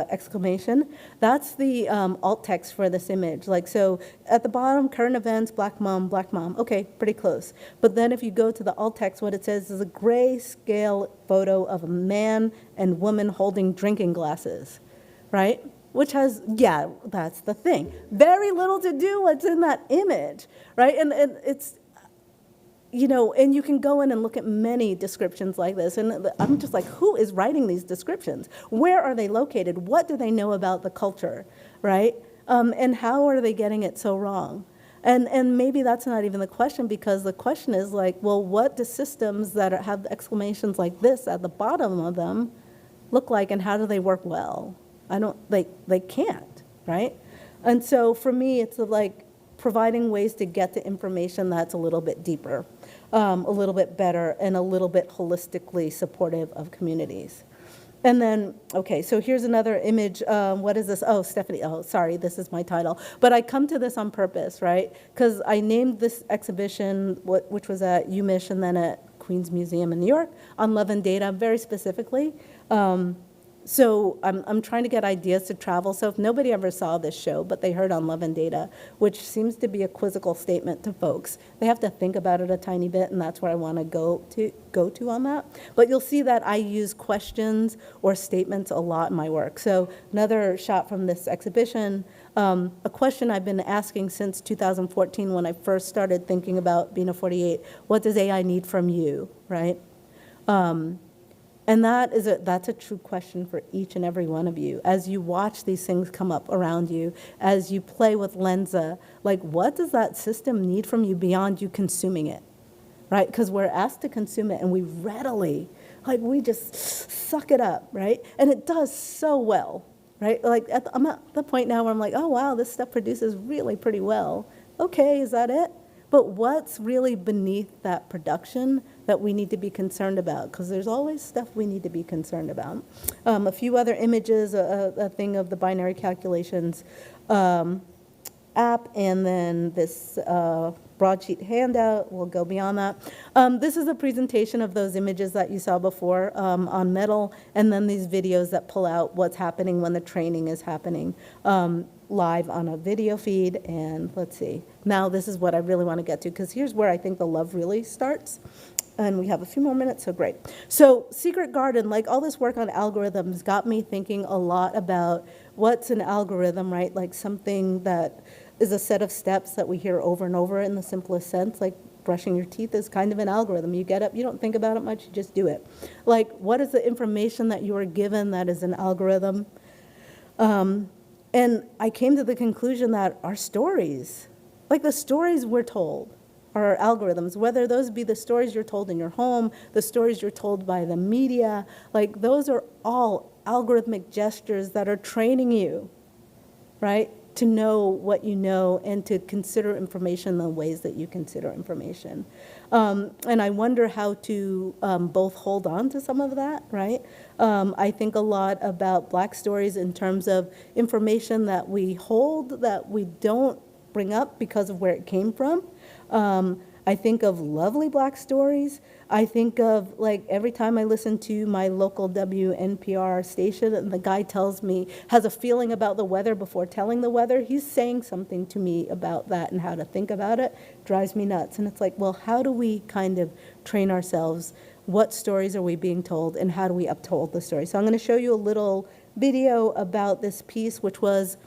exclamation, that's the alt text for this image. Like, so at the bottom, current events, black mom, okay, pretty close. But then if you go to the alt text, what it says is a grayscale photo of a man and woman holding drinking glasses, right? Which has, yeah, that's the thing, very little to do what's in that image, right? And it's, you know, and you can go in and look at many descriptions like this, and I'm just like, who is writing these descriptions? Where are they located? What do they know about the culture, right? And how are they getting it so wrong? And maybe that's not even the question, because the question is like, well, what do systems that have exclamations like this at the bottom of them look like, and how do they work well? They can't, right? And so for me, it's like providing ways to get to information that's a little bit deeper, a little bit better, and a little bit holistically supportive of communities. And then, okay, so here's another image. What is this? Oh, Stephanie, oh, sorry, this is my title. But I come to this on purpose, right? Because I named this exhibition, which was at UMich and then at Queens Museum in New York, on love and data very specifically. So I'm trying to get ideas to travel. So if nobody ever saw this show, but they heard on Love and Data, which seems to be a quizzical statement to folks, they have to think about it a tiny bit, and that's where I want to go to on that. But you'll see that I use questions or statements a lot in my work. So another shot from this exhibition, a question I've been asking since 2014 when I first started thinking about being a 48, what does AI need from you, right? And that's a true question for each and every one of you. As you watch these things come up around you, as you play with Lensa, like, what does that system need from you beyond you consuming it, right? Because we're asked to consume it, and we readily, like, we just suck it up, right? And it does so well, right? Like, I'm at the point now where I'm like, oh, wow, this stuff produces really pretty well. Okay, is that it? But what's really beneath that production that we need to be concerned about? Because there's always stuff we need to be concerned about. A few other images, a thing of the binary calculations app, and then this broadsheet handout. We'll go beyond that. This is a presentation of those images that you saw before on Metal, and then these videos that pull out what's happening when the training is happening. Live on a video feed, and let's see. Now this is what I really want to get to, because here's where I think the love really starts. And we have a few more minutes, so great. So Secret Garden, like all this work on algorithms got me thinking a lot about what's an algorithm, right? Like something that is a set of steps that we hear over and over in the simplest sense, like brushing your teeth is kind of an algorithm. You get up, you don't think about it much, you just do it. Like, what is the information that you are given that is an algorithm? And I came to the conclusion that our stories, like the stories we're told, are algorithms, whether those be the stories you're told in your home, the stories you're told by the media, like those are all algorithmic gestures that are training you, right, to know what you know and to consider information the ways that you consider information. And I wonder how to both hold on to some of that, right? I think a lot about Black stories in terms of information that we hold that we don't bring up because of where it came from. I think of lovely Black stories. I think of, like, every time I listen to my local WNPR station and the guy tells me, has a feeling about the weather before telling the weather, he's saying something to me about that and how to think about it. Drives me nuts. And it's like, well, how do we kind of train ourselves? What stories are we being told, and how do we uphold the story? So I'm going to show you a little video about this piece, which was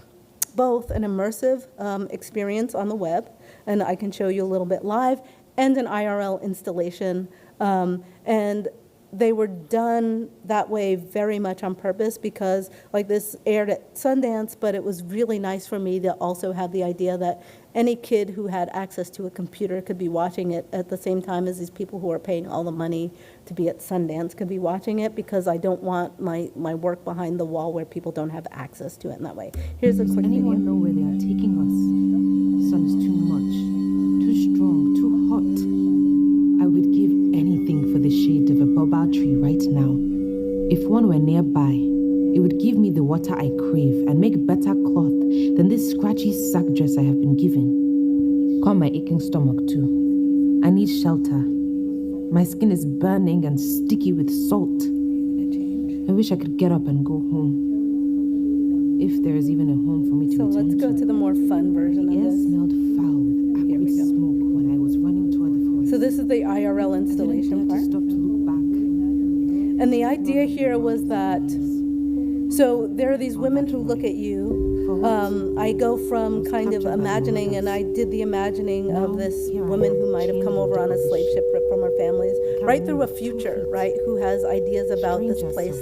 both an immersive experience on the web, and I can show you a little bit live, and an IRL installation. And they were done that way very much on purpose because, like, this aired at Sundance, but it was really nice for me to also have the idea that any kid who had access to a computer could be watching it at the same time as these people who are paying all the money to be at Sundance could be watching it, because I don't want my work behind the wall where people don't have access to it in that way. Here's a quick video. Does anyone know where they are taking us? The sun is too much, too strong, too hot. I would give anything for the shade of a boba tree right now. If one were nearby, it would give me the water I crave and make better cloth than this scratchy sack dress I have been given. Calm my aching stomach too. I need shelter. My skin is burning and sticky with salt. I wish I could get up and go home. If there is even a home for me to So return let's go to the more fun version The of air this. smelled foul with Here we acrid go. smoke when I was running toward the forest. So this is the IRL I didn't installation dare part. to stop to look back. And the idea here was that, so there are these women who look at you. I go from kind of imagining, and I did the imagining of this woman who might have come over on a slave ship ripped from her families, right through a future, right, who has ideas about this place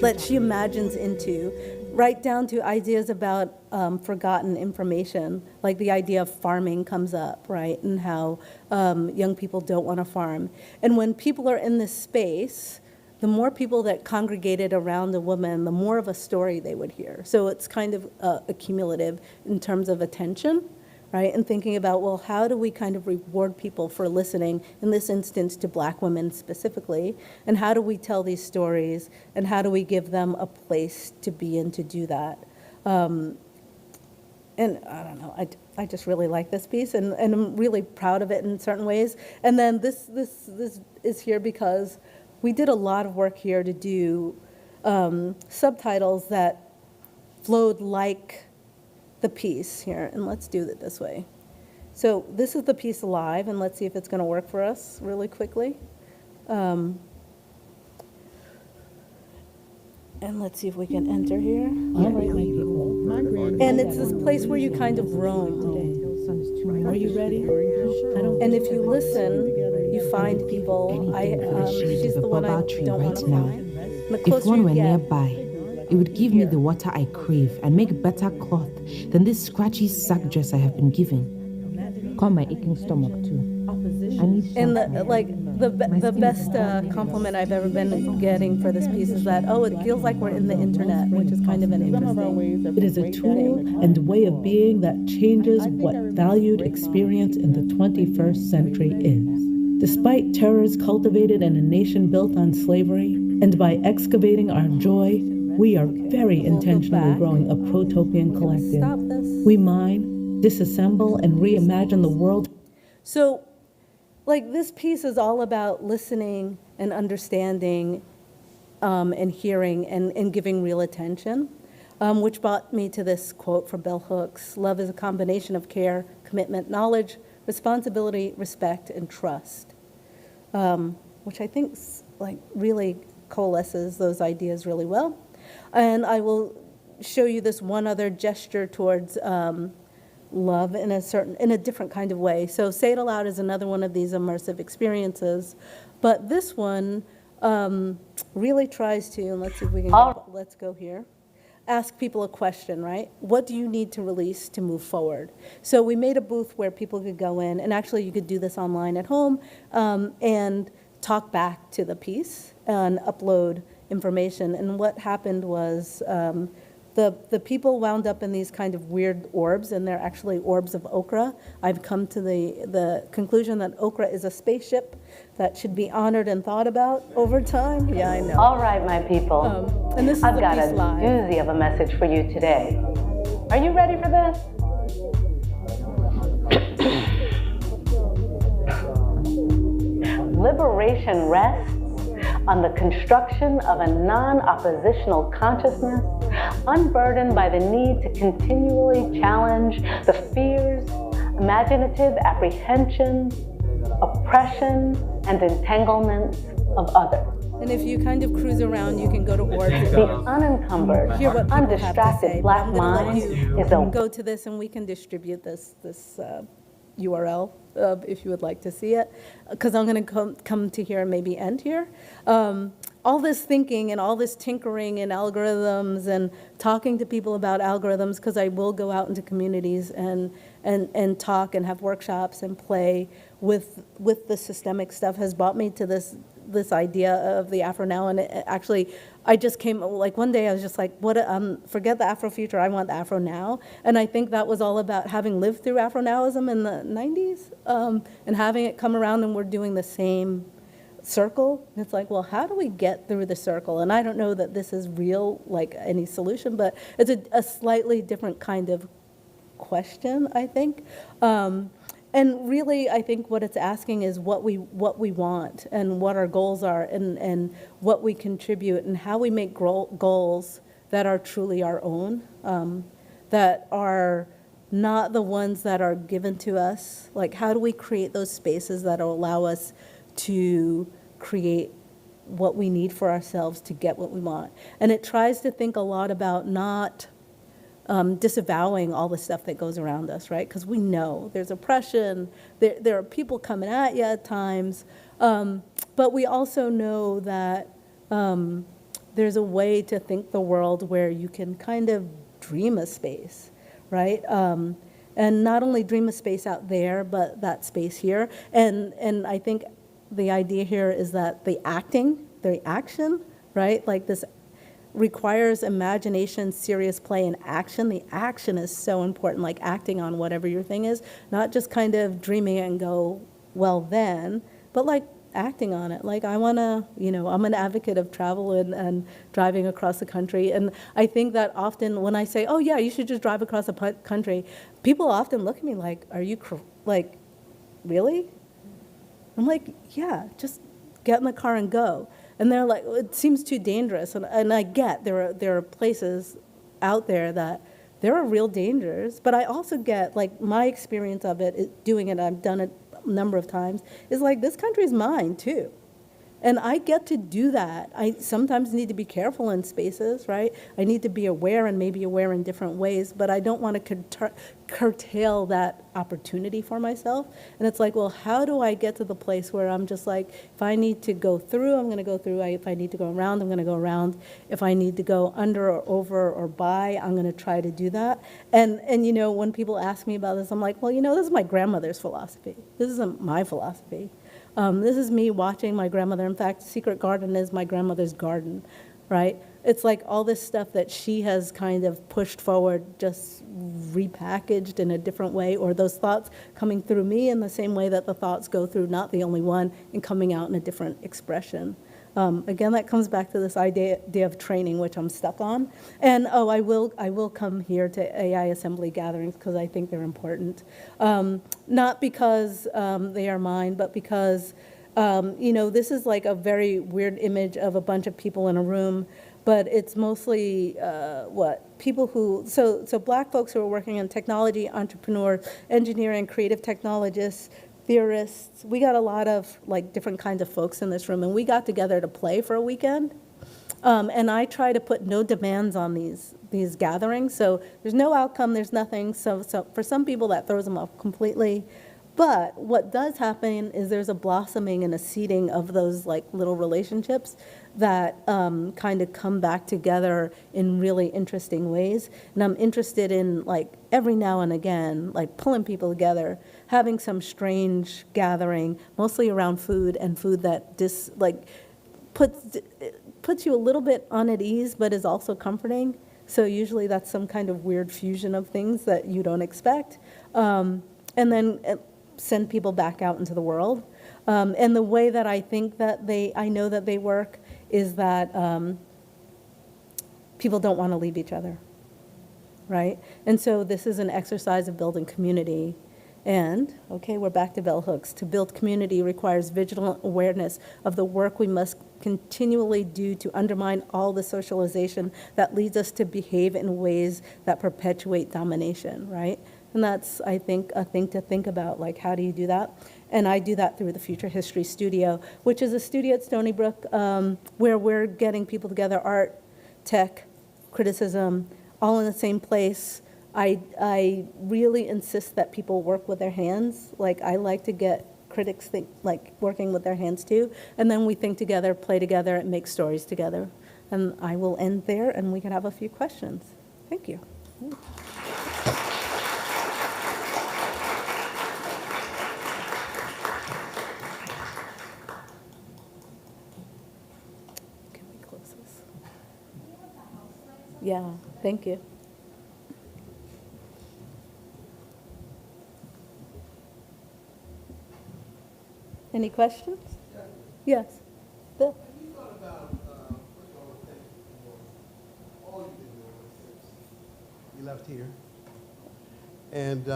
that she imagines into, right down to ideas about forgotten information, like the idea of farming comes up, right, and how young people don't want to farm. And when people are in this space, the more people that congregated around a woman, the more of a story they would hear. So it's kind of accumulative in terms of attention, right? And thinking about, well, how do we kind of reward people for listening, in this instance to Black women specifically, and how do we tell these stories, and how do we give them a place to be in to do that? And I don't know, I just really like this piece, and I'm really proud of it in certain ways. And then this is here because we did a lot of work here to do subtitles that flowed like the piece here, and let's do it this way. So this is the piece live, and let's see if it's going to work for us really quickly. And let's see if we can enter here. All right, my people. And it's this place where you kind of roam. Are you ready? And if you listen, you find people. She's the one I don't want to find. And the If closer one you were get, nearby, it would give me the water I crave and make better cloth than this scratchy sack dress I have been given. Calm my aching stomach too. I need and shelter. the best compliment I've ever been getting for this piece is that, oh, it feels like we're in the internet, which is kind of an interesting. It is a tool and way of being that changes what valued experience in the 21st century is. Despite terrors cultivated in a nation built on slavery, and by excavating our joy, we are very intentionally growing a protopian collective. Stop this. We mine, disassemble, and reimagine the world. So, like, this piece is all about listening and understanding and hearing and giving real attention, which brought me to this quote from Bell Hooks: "Love is a combination of care, commitment, knowledge, responsibility, respect, and trust," which I think really coalesces those ideas really well. And I will show you this one other gesture towards love in a different kind of way. So Say It Aloud is another one of these immersive experiences, but this one really tries to, and let's see if we can let's go here. ask people a question, right? What do you need to release to move forward? So we made a booth where people could go in, and actually you could do this online at home, and talk back to the piece and upload information. And what happened was the people wound up in these kind of weird orbs, and they're actually orbs of ochre. I've come to the conclusion that ochre is a spaceship that should be honored and thought about over time. Yeah, I know. All right, my people. And this is I've the got a piece live. doozy of a message for you today. Are you ready for this? Liberation rests on the construction of a non-oppositional consciousness, unburdened by the need to continually challenge the fears, imaginative apprehensions, oppression, and entanglements of others. And if you kind of cruise around, you can go to orbs. The unencumbered, Hear what people have to undistracted say. black I'm gonna let mind you is a go to this, and we can distribute this URL if you would like to see it, because I'm going to come to here and maybe end here. All this thinking and all this tinkering in algorithms and talking to people about algorithms, because I will go out into communities and talk and have workshops and play with the systemic stuff, has brought me to this idea of the Afro now. And actually, I just came, like one day I was just like, forget the Afro future, I want the Afro now. And I think that was all about having lived through Afro nowism in the 90s, and having it come around, and we're doing the same circle. And it's like, well, how do we get through the circle? And I don't know that this is real, like any solution, but it's a slightly different kind of question, I think. And really, I think what it's asking is what we want and what our goals are, and what we contribute, and how we make goals that are truly our own, that are not the ones that are given to us. Like, how do we create those spaces that will allow us to create what we need for ourselves to get what we want? And it tries to think a lot about not disavowing all the stuff that goes around us, right? Because we know there's oppression, there are people coming at you at times, but we also know that there's a way to think the world where you can kind of dream a space, right? And not only dream a space out there, but that space here. And I think the idea here is that the action, right? Like this requires imagination, serious play, and action. The action is so important, like acting on whatever your thing is, not just kind of dreaming it and go, well then, but like acting on it. Like I want to, I'm an advocate of travel and driving across the country. And I think that often when I say, oh yeah, you should just drive across the country, people often look at me like, are you, like, really? I'm like, yeah, just get in the car and go. And they're like, it seems too dangerous. And I get there are places out there that there are real dangers. But I also get, like, my experience of it, doing it, I've done it a number of times, is like, this country's mine too. And I get to do that. I sometimes need to be careful in spaces, right? I need to be aware, and maybe aware in different ways, but I don't want to curtail that opportunity for myself. And it's like, well, how do I get to the place where I'm just like, if I need to go through, I'm going to go through. If I need to go around, I'm going to go around. If I need to go under or over or by, I'm going to try to do that. And when people ask me about this, I'm like, well, this is my grandmother's philosophy. This isn't my philosophy. This is me watching my grandmother. In fact, Secret Garden is my grandmother's garden, right? It's like all this stuff that she has kind of pushed forward, just repackaged in a different way, or those thoughts coming through me in the same way that the thoughts go through Not the Only One, and coming out in a different expression. Again, that comes back to this idea of training, which I'm stuck on. And I will come here to AI assembly gatherings because I think they're important. Not because they are mine, but because this is like a very weird image of a bunch of people in a room, but it's mostly people who, so Black folks who are working in technology, entrepreneurs, engineering, creative technologists, theorists. We got a lot of like different kinds of folks in this room, and we got together to play for a weekend. And I try to put no demands on these gatherings. So there's no outcome, there's nothing. So for some people that throws them off completely. But what does happen is there's a blossoming and a seeding of those like little relationships that kind of come back together in really interesting ways. And I'm interested in like every now and again, like pulling people together, having some strange gathering, mostly around food and food that puts you a little bit on at ease, but is also comforting. So usually that's some kind of weird fusion of things that you don't expect. And then send people back out into the world. And the way that I think that I know that they work is that people don't want to leave each other, right? And so this is an exercise of building community. And, okay, we're back to bell hooks. To build community requires vigilant awareness of the work we must continually do to undermine all the socialization that leads us to behave in ways that perpetuate domination, right? And that's, I think, a thing to think about, like, how do you do that? And I do that through the Future History Studio, which is a studio at Stony Brook where we're getting people together, art, tech, criticism, all in the same place. I really insist that people work with their hands. Like, I like to get critics think, like, working with their hands too. And then we think together, play together, and make stories together. And I will end there, and we can have a few questions. Thank you. Can we close this? Yeah, thank you. Any questions? Yes. Bill? Have you thought about, first of all, thank you for all you've been doing since you left here? And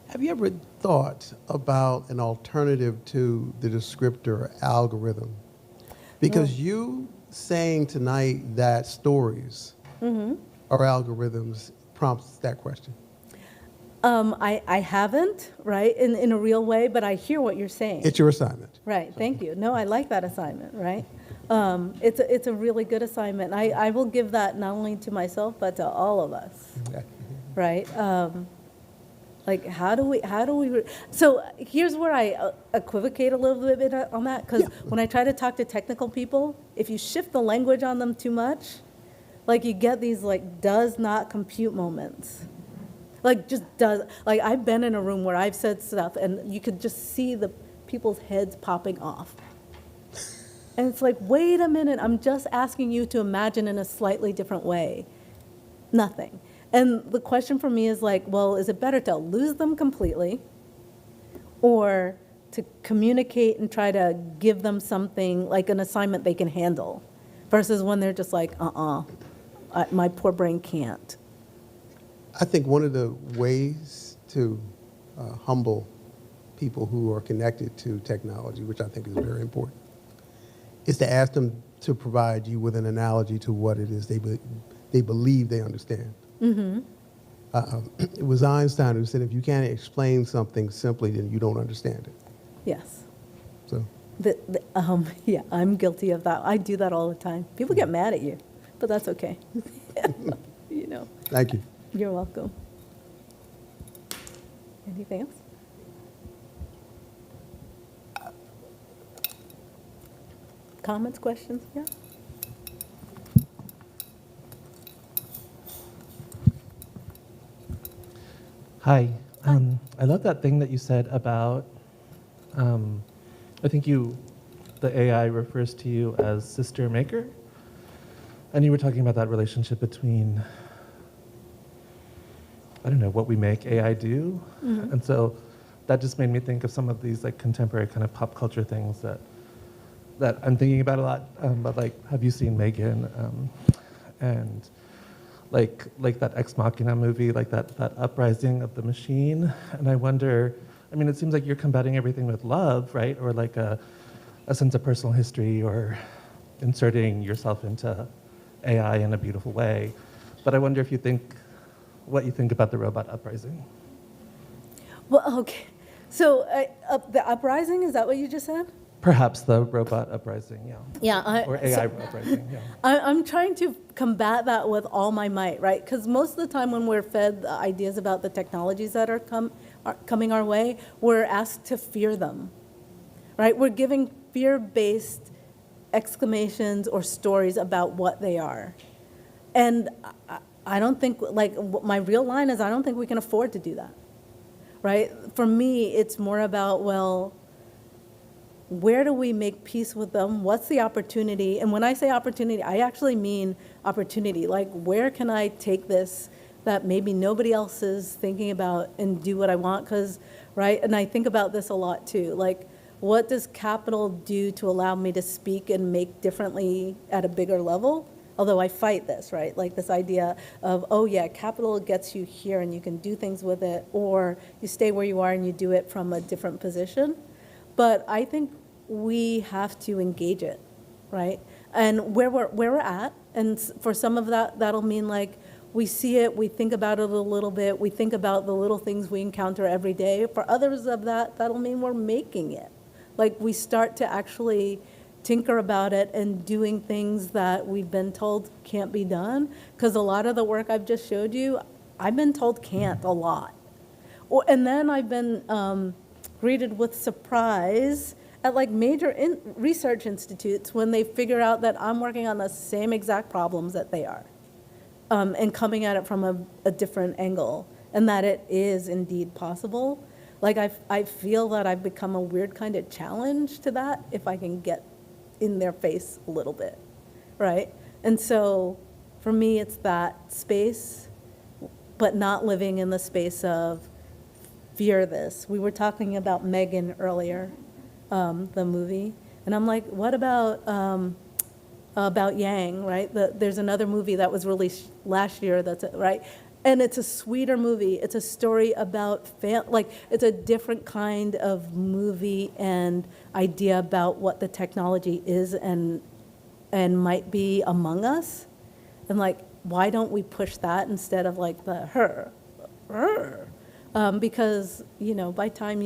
have you ever thought about an alternative to the descriptor algorithm? Because you saying tonight that stories are algorithms prompts that question. I haven't, right, in a real way, but I hear what you're saying. It's your assignment. Right, thank you. No, I like that assignment, right? It's a really good assignment. I will give that not only to myself, but to all of us, right? Like, how do we, so here's where I equivocate a little bit on that, because when I try to talk to technical people, if you shift the language on them too much, like you get these like does not compute moments. Like just does, like I've been in a room where I've said stuff and you could just see the people's heads popping off. And it's like, wait a minute, I'm just asking you to imagine in a slightly different way. Nothing. And the question for me is like, well, is it better to lose them completely or to communicate and try to give them something like an assignment they can handle versus when they're just like, my poor brain can't. I think one of the ways to humble people who are connected to technology, which I think is very important, is to ask them to provide you with an analogy to what it is they believe they understand. It was Einstein who said, if you can't explain something simply, then you don't understand it. Yes. So. Yeah, I'm guilty of that. I do that all the time. People get mad at you, but that's okay. You know. Thank you. You're welcome. Anything else? Comments, questions? Yeah. Hi. I love that thing that you said about, I think the AI refers to you as sister maker. And you were talking about that relationship between, I don't know, what we make AI do. And so that just made me think of some of these like contemporary kind of pop culture things that I'm thinking about a lot. But like, have you seen Megan? And like that Ex Machina movie, like that uprising of the machine. And I wonder, I mean, it seems like you're combating everything with love, right? Or like a sense of personal history or inserting yourself into AI in a beautiful way. But I wonder if you think, what you think about the robot uprising. Well, okay. So the uprising, is that what you just said? Perhaps the robot uprising, yeah. Yeah. Or AI uprising, yeah. I'm trying to combat that with all my might, right? Because most of the time when we're fed the ideas about the technologies that are coming our way, we're asked to fear them, right? We're giving fear-based exclamations or stories about what they are. And I don't think, like, my real line is I don't think we can afford to do that, right? For me, it's more about, well, where do we make peace with them? What's the opportunity? And when I say opportunity, I actually mean opportunity. Like, where can I take this that maybe nobody else is thinking about and do what I want? Because, right, and I think about this a lot too. Like, what does capital do to allow me to speak and make differently at a bigger level? Although I fight this, right? Like this idea of, oh yeah, capital gets you here and you can do things with it, or you stay where you are and you do it from a different position. But I think we have to engage it, right? And where we're at, and for some of that, that'll mean like we see it, we think about it a little bit, we think about the little things we encounter every day. For others of that, that'll mean we're making it. Like we start to actually tinker about it and doing things that we've been told can't be done. Because a lot of the work I've just showed you, I've been told can't a lot. And then I've been greeted with surprise at like major research institutes when they figure out that I'm working on the same exact problems that they are, and coming at it from a different angle, and that it is indeed possible. Like I feel that I've become a weird kind of challenge to that if I can get in their face a little bit, right? And so for me, it's that space, but not living in the space of fear this. We were talking about Megan earlier, the movie, and I'm like, what about Yang, right? There's another movie that was released last year that's, right? And it's a sweeter movie. It's a story about, it's a different kind of movie and idea about what the technology is and might be among us. And like, why don't we push that instead of like the her? Because, you know, by time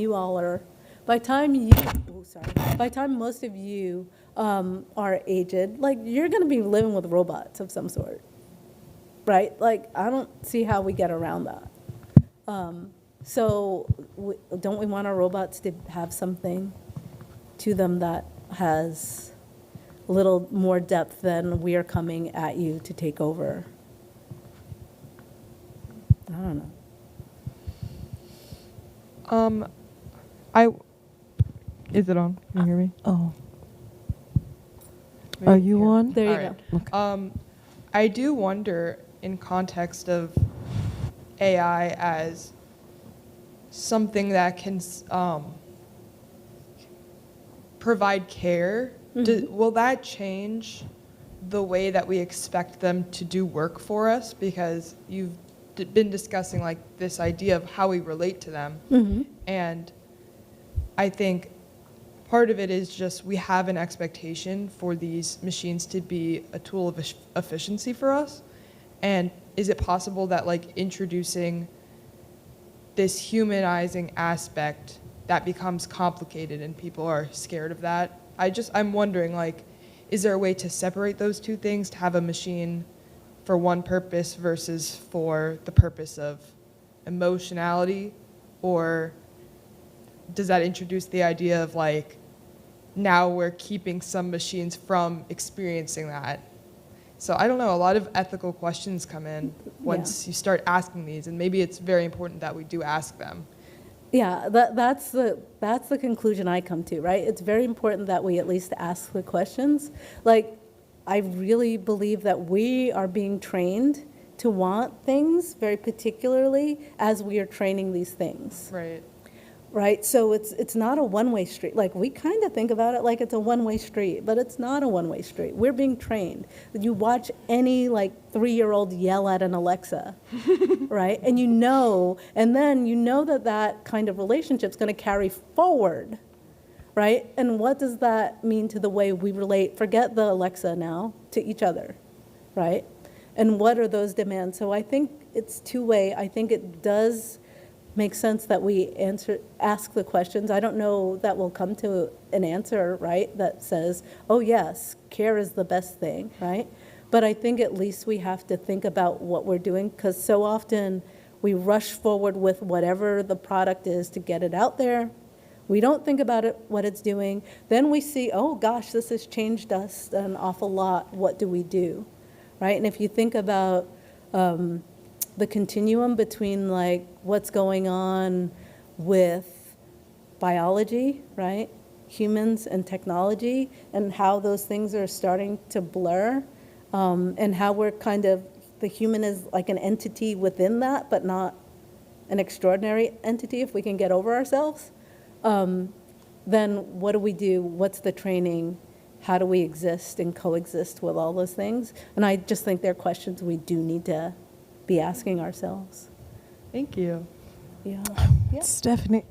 most of you are aged, like you're going to be living with robots of some sort. Right? Like, I don't see how we get around that. So don't we want our robots to have something to them that has a little more depth than we are coming at you to take over? I don't know. Is it on? Can you hear me? Oh. Are you on? There you go. Okay. I do wonder, in context of AI as something that can provide care, will that change the way that we expect them to do work for us? Because you've been discussing like this idea of how we relate to them. And I think part of it is just we have an expectation for these machines to be a tool of efficiency for us. And is it possible that like introducing this humanizing aspect that becomes complicated and people are scared of that? I'm wondering, like, is there a way to separate those two things, to have a machine for one purpose versus for the purpose of emotionality? Or does that introduce the idea of like, now we're keeping some machines from experiencing that? So I don't know, a lot of ethical questions come in once you start asking these, and maybe it's very important that we do ask them. Yeah, that's the conclusion I come to, right? It's very important that we at least ask the questions. Like, I really believe that we are being trained to want things very particularly as we are training these things. Right, so it's not a one-way street. Like, we kind of think about it like it's a one-way street, but it's not a one-way street. We're being trained. You watch any like 3-year-old yell at an Alexa, right? And then you know that kind of relationship's going to carry forward, right? And what does that mean to the way we relate? Forget the Alexa now, to each other, right? And what are those demands? So I think it's two-way. I think it does make sense that we ask the questions. I don't know that we'll come to an answer, right, that says, oh yes, care is the best thing, right? But I think at least we have to think about what we're doing, because so often We rush forward with whatever the product is to get it out there. We don't think about it, what it's doing. Then we see, oh gosh, this has changed us an awful lot. What do we do, right? And if you think about the continuum between like what's going on with biology, right? Humans and technology, and how those things are starting to blur, and how we're kind of, the human is like an entity within that, but not an extraordinary entity if we can get over ourselves. Then what do we do? What's the training? How do we exist and coexist with all those things? And I just think they're questions we do need to be asking ourselves. Thank you. Yeah. Stephanie,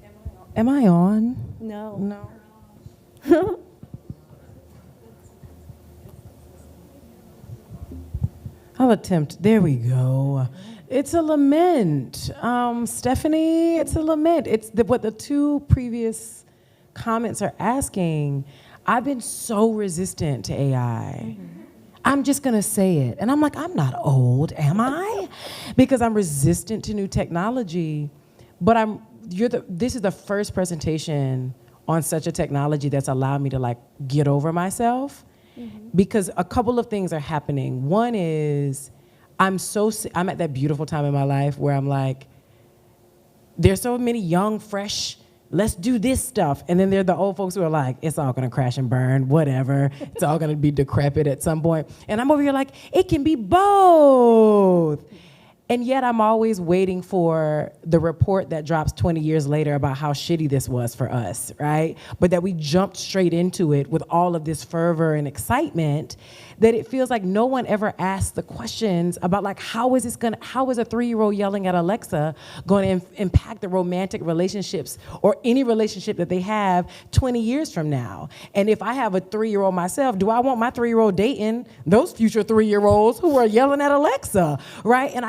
am I on? No. No. I'll attempt. There we go. It's a lament. Stephanie, it's a lament. It's what the two previous comments are asking. I've been so resistant to AI. I'm just going to say it. And I'm like, I'm not old, am I? Because I'm resistant to new technology. But this is the first presentation on such a technology that's allowed me to like get over myself. Because a couple of things are happening. One is I'm at that beautiful time in my life where I'm like, there's so many young, fresh, let's do this stuff. And then there are the old folks who are like, it's all gonna crash and burn, whatever. It's all gonna be decrepit at some point. And I'm over here like, it can be both. And yet I'm always waiting for the report that drops 20 years later about how shitty this was for us, right? But that we jumped straight into it with all of this fervor and excitement, that it feels like no one ever asked the questions about like, how is a 3-year-old yelling at Alexa going to impact the romantic relationships or any relationship that they have 20 years from now? And if I have a 3-year-old myself, do I want my 3-year-old dating those future 3-year-olds who are yelling at Alexa, right? And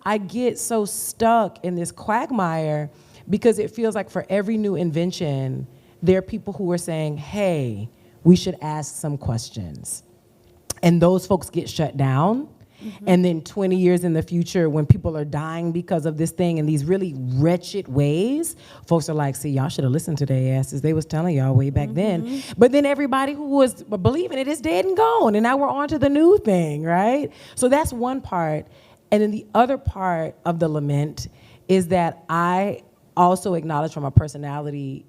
I get so stuck in this quagmire because it feels like for every new invention, there are people who are saying, hey, we should ask some questions. And those folks get shut down. And then 20 years in the future, when people are dying because of this thing in these really wretched ways, folks are like, see, y'all should have listened to their asses. They was telling y'all way back then. But then everybody who was believing it is dead and gone. And now we're on to the new thing, right? So that's one part. And then the other part of the lament is that I also acknowledge from a personality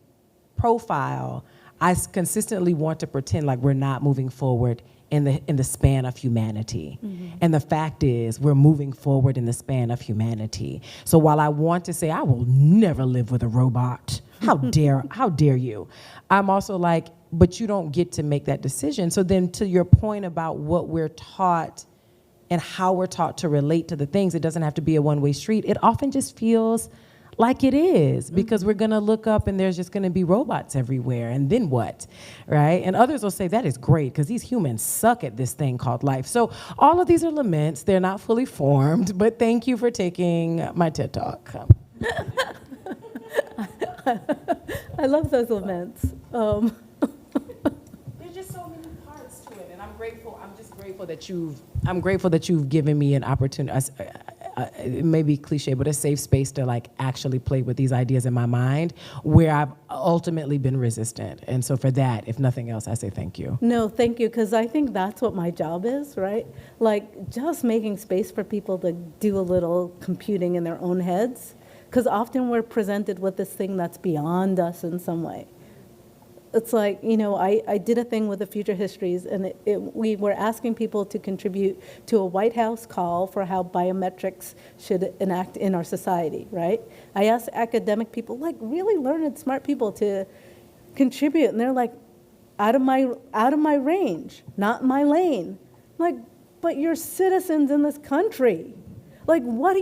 profile, I consistently want to pretend like we're not moving forward in the span of humanity. And the fact is, we're moving forward in the span of humanity. So while I want to say, I will never live with a robot, how dare you? I'm also like, but you don't get to make that decision. So then to your point about what we're taught and how we're taught to relate to the things, it doesn't have to be a one-way street. It often just feels like it is, because we're gonna look up and there's just gonna be robots everywhere, and then what, right? And others will say, that is great, because these humans suck at this thing called life. So all of these are laments. They're not fully formed, but thank you for taking my TED Talk. I love those laments. There's just so many parts to it, and I'm grateful that you've given me an opportunity. It may be cliche, but a safe space to like actually play with these ideas in my mind, where I've ultimately been resistant. And so for that, if nothing else, I say thank you. No, thank you, because I think that's what my job is, right? Like just making space for people to do a little computing in their own heads, because often we're presented with this thing that's beyond us in some way. It's like, you know, I did a thing with the Future Histories, and we were asking people to contribute to a White House call for how biometrics should enact in our society, right? I asked academic people, like really learned, smart people, to contribute, and they're like, out of my range, not my lane. I'm like, but you're citizens in this country. Like, what are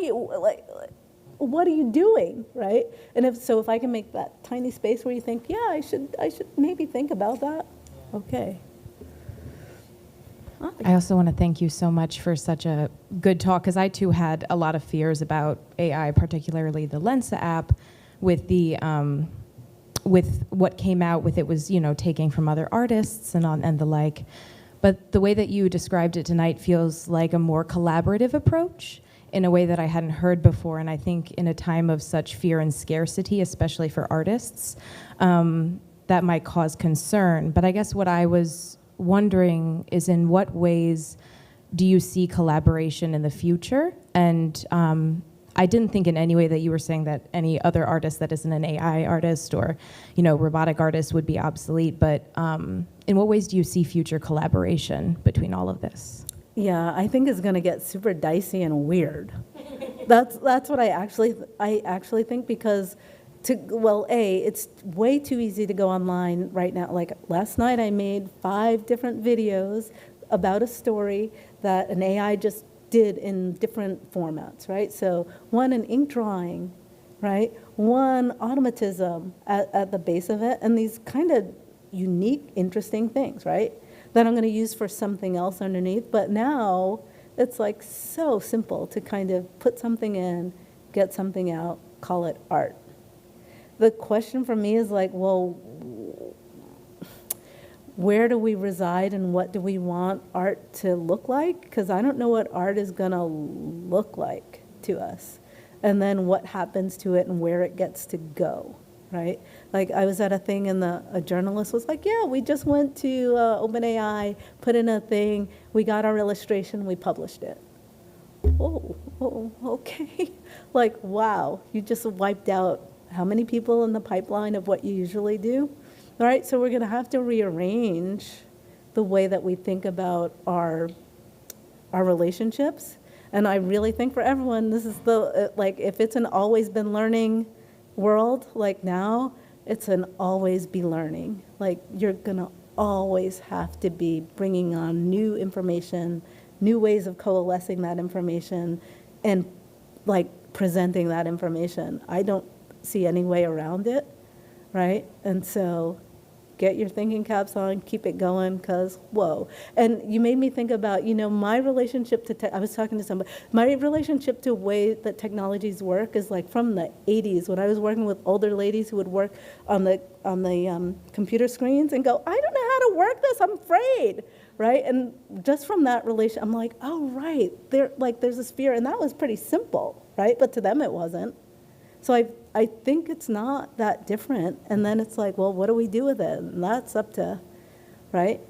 you doing, right? And if I can make that tiny space where you think, yeah, I should maybe think about that. Okay. I also want to thank you so much for such a good talk, because I too had a lot of fears about AI, particularly the Lensa app, with the with what came out with it was, you know, taking from other artists and the like. But the way that you described it tonight feels like a more collaborative approach. in a way that I hadn't heard before. And I think in a time of such fear and scarcity, especially for artists, that might cause concern. But I guess what I was wondering is, in what ways do you see collaboration in the future? And I didn't think in any way that you were saying that any other artist that isn't an AI artist or, robotic artist would be obsolete, but in what ways do you see future collaboration between all of this? Yeah, I think it's going to get super dicey and weird. That's what I actually think, because it's way too easy to go online right now. Like last night I made 5 different videos about a story that an AI just did in different formats, right? So one an ink drawing, right? One automatism at the base of it, and these kind of unique, interesting things, right? That I'm going to use for something else underneath. But now it's like so simple to kind of put something in, get something out, call it art. The question for me is like, well, where do we reside and what do we want art to look like? Because I don't know what art is going to look like to us. And then what happens to it and where it gets to go, right? Like I was at a thing and a journalist was like, yeah, we just went to OpenAI, put in a thing, we got our illustration, we published it. Oh, okay. Like, wow, you just wiped out how many people in the pipeline of what you usually do? All right, so we're going to have to rearrange the way that we think about our relationships. And I really think for everyone, this is if it's an always been learning world, like now, it's an always be learning. Like you're going to always have to be bringing on new information, new ways of coalescing that information, and like presenting that information. I don't see any way around it, right? And so get your thinking caps on, keep it going, because whoa. And you made me think about, my relationship to I was talking to somebody, my relationship to way that technologies work is like from the 80s when I was working with older ladies who would work on the computer screens and go, I don't know how to work this, I'm afraid, right? And just from that relation, I'm like, oh, right, there's this fear, and that was pretty simple, right? But to them it wasn't. So I think it's not that different. And then it's like, well, what do we do with it? And that's up to, right?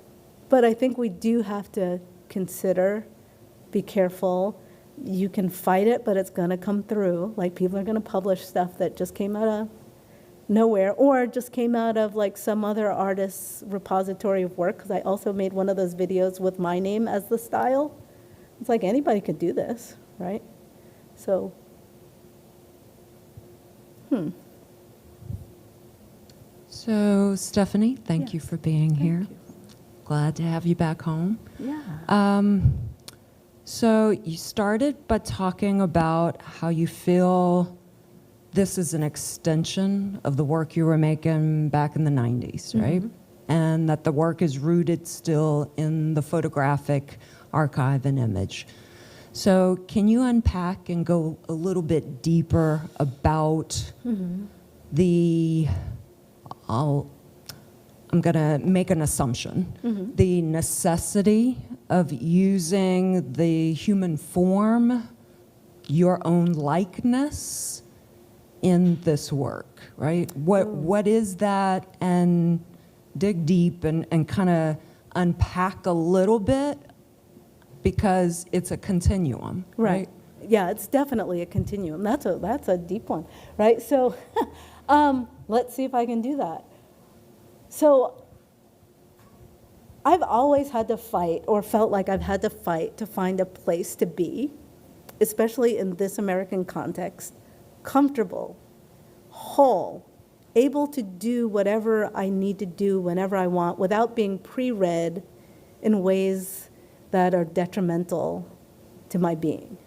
But I think we do have to consider, be careful. You can fight it, but it's going to come through. Like people are going to publish stuff that just came out of nowhere or just came out of like some other artist's repository of work. Because I also made one of those videos with my name as the style. It's like anybody could do this, right? So. So, Stephanie, thank you for being here. Glad to have you back home. Yeah. So you started by talking about how you feel this is an extension of the work you were making back in the 90s, right? And that the work is rooted still in the photographic archive and image. So can you unpack and go a little bit deeper about I'm going to make an assumption, the necessity of using the human form, your own likeness in this work, right? What is that? And dig deep and kind of unpack a little bit, because it's a continuum, right? Yeah, it's definitely a continuum. That's a deep one, right? So let's see if I can do that. So I've always had to fight, or felt like I've had to fight, to find a place to be, especially in this American context, comfortable, whole, able to do whatever I need to do whenever I want without being pre-read in ways that are detrimental to my being,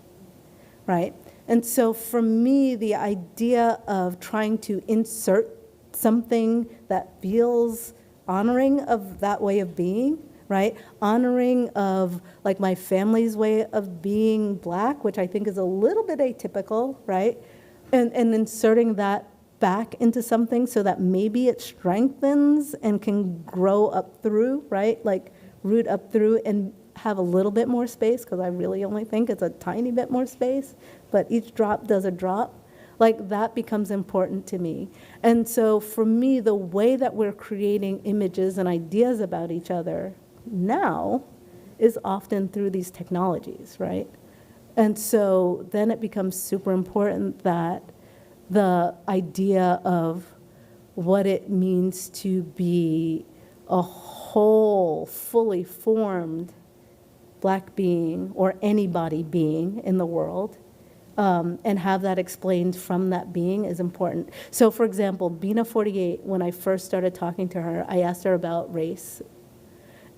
right? And so for me, the idea of trying to insert something that feels honoring of that way of being, right? Honoring of like my family's way of being Black, which I think is a little bit atypical, right? And inserting that back into something so that maybe it strengthens and can grow up through, right? Like root up through and have a little bit more space, because I really only think it's a tiny bit more space, but each drop does a drop, like that becomes important to me. And so for me, the way that we're creating images and ideas about each other now is often through these technologies, right? And so then it becomes super important that the idea of what it means to be a whole, fully formed Black being or anybody being in the world, and have that explained from that being is important. So for example, Bina 48, when I first started talking to her, I asked her about race,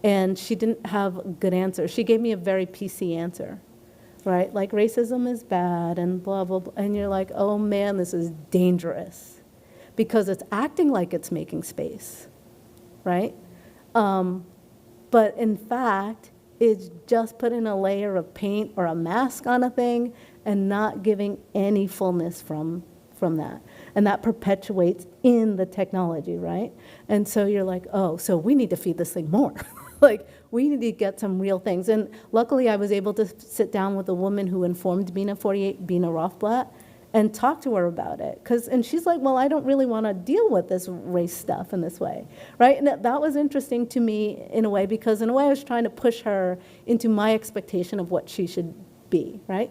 and she didn't have a good answer. She gave me a very PC answer, right? Like racism is bad and blah, blah, blah. And you're like, oh man, this is dangerous because it's acting like it's making space, right? But in fact, it's just putting a layer of paint or a mask on a thing and not giving any fullness from that. And that perpetuates in the technology, right? And so you're like, oh, so we need to feed this thing more. Like, we need to get some real things. And luckily, I was able to sit down with a woman who informed Bina 48, Bina Rothblatt, and talk to her about it. And she's like, well, I don't really want to deal with this race stuff in this way, right? And that was interesting to me in a way, because in a way I was trying to push her into my expectation of what she should be, right?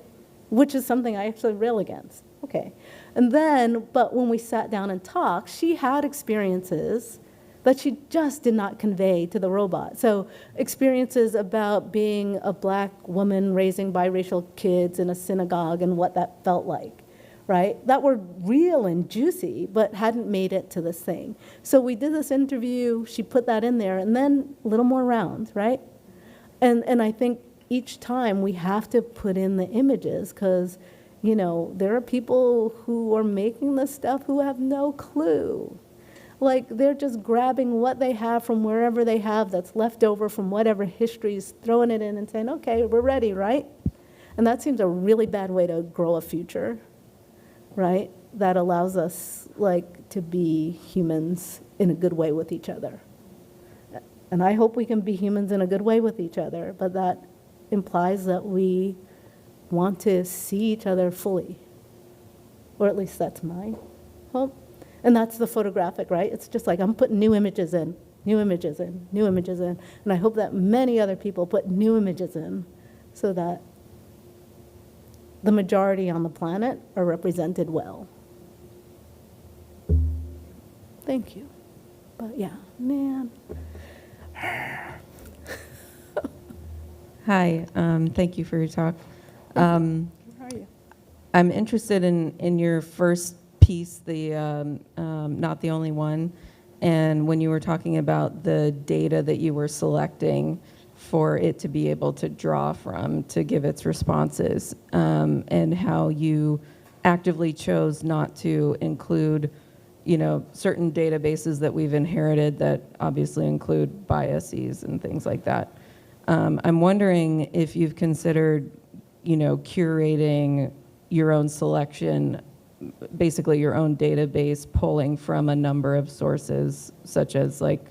Which is something I actually rail against. Okay. And then, but when we sat down and talked, she had experiences that she just did not convey to the robot. So experiences about being a Black woman raising biracial kids in a synagogue and what that felt like, right? That were real and juicy, but hadn't made it to this thing. So we did this interview, she put that in there, and then a little more round, right? And I think each time we have to put in the images, because, you know, there are people who are making this stuff who have no clue. Like, they're just grabbing what they have from wherever they have that's left over from whatever histories, throwing it in and saying, okay, we're ready, right? And that seems a really bad way to grow a future, right? That allows us, like, to be humans in a good way with each other. And I hope we can be humans in a good way with each other, but that implies that we want to see each other fully. Or at least that's my hope. And that's the photographic, right? It's just like I'm putting new images in, new images in, new images in. And I hope that many other people put new images in so that the majority on the planet are represented well. Thank you. But yeah, man. Hi, thank you for your talk. How are you? I'm interested in your first piece, the not the only one, and when you were talking about the data that you were selecting for it to be able to draw from to give its responses, and how you actively chose not to include, you know, certain databases that we've inherited that obviously include biases and things like that. I'm wondering if you've considered, you know, curating your own selection, basically your own database, pulling from a number of sources, such as like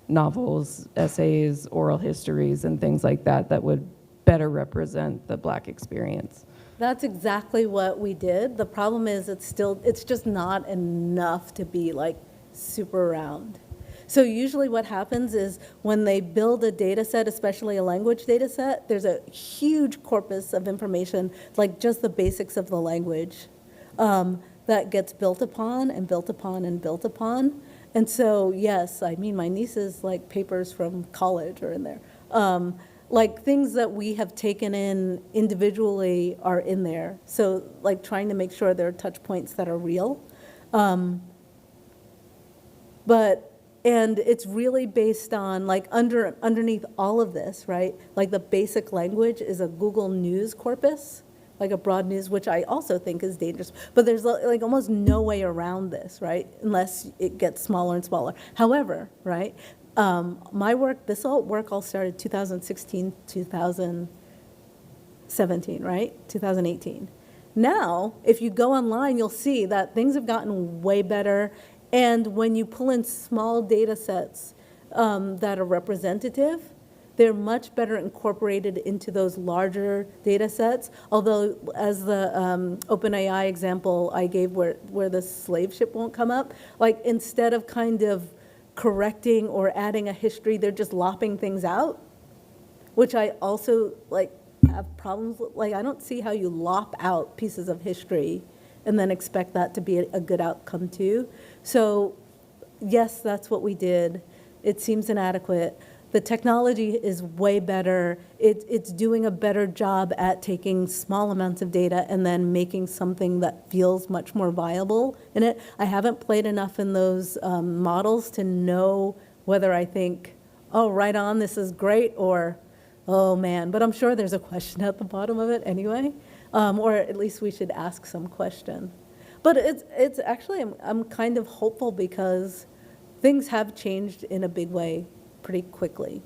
novels, essays, oral histories, and things like that, that would better represent the Black experience. That's exactly what we did. The problem is it's just not enough to be like super round. So usually what happens is when they build a data set, especially a language data set, there's a huge corpus of information, like just the basics of the language, that gets built upon and built upon and built upon. And so, yes, I mean, my niece's like papers from college are in there. Like things that we have taken in individually are in there. So like trying to make sure there are touch points that are real. And it's really based on like underneath all of this, right? Like the basic language is a Google News corpus, like a broad news, which I also think is dangerous. But there's like almost no way around this, right? Unless it gets smaller and smaller. However, right? My work, this work all started 2016, 2017, right? 2018. Now, if you go online, you'll see that things have gotten way better. And when you pull in small data sets that are representative, they're much better incorporated into those larger data sets. Although, as the OpenAI example I gave where the slave ship won't come up, like instead of kind of correcting or adding a history, they're just lopping things out, which I also like have problems with. Like, I don't see how you lop out pieces of history and then expect that to be a good outcome too. So yes, that's what we did. It seems inadequate. The technology is way better. It's doing a better job at taking small amounts of data and then making something that feels much more viable in it. I haven't played enough in those models to know whether I think, oh, right on, this is great, or, oh man, but I'm sure there's a question at the bottom of it anyway, or at least we should ask some question. But it's actually, I'm kind of hopeful because things have changed in a big way pretty quickly.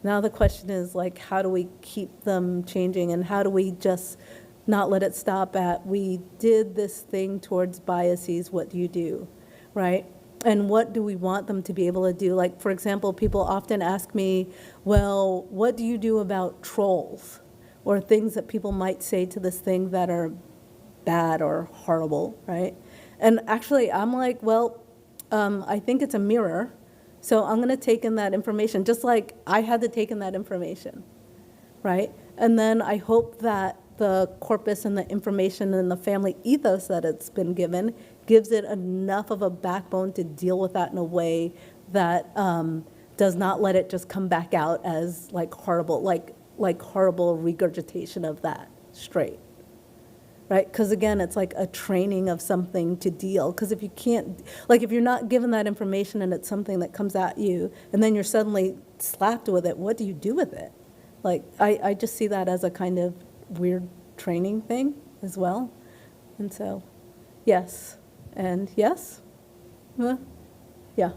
Now the question is, like, how do we keep them changing, and how do we just not let it stop at, we did this thing towards biases, what do you do, right? And what do we want them to be able to do? Like, for example, people often ask me, well, what do you do about trolls, or things that people might say to this thing that are bad or horrible, right? And actually, I'm like, well, I think it's a mirror. So I'm going to take in that information, just like I had to take in that information, right? And then I hope that the corpus and the information and the family ethos that it's been given gives it enough of a backbone to deal with that in a way that does not let it just come back out as like horrible, like horrible regurgitation of that straight. Right? Because again, it's like a training of something to deal. Because if you can't, like if you're not given that information and it's something that comes at you and then you're suddenly slapped with it, what do you do with it? Like, I just see that as a kind of weird training thing as well. And so, yes. And yes? Yeah.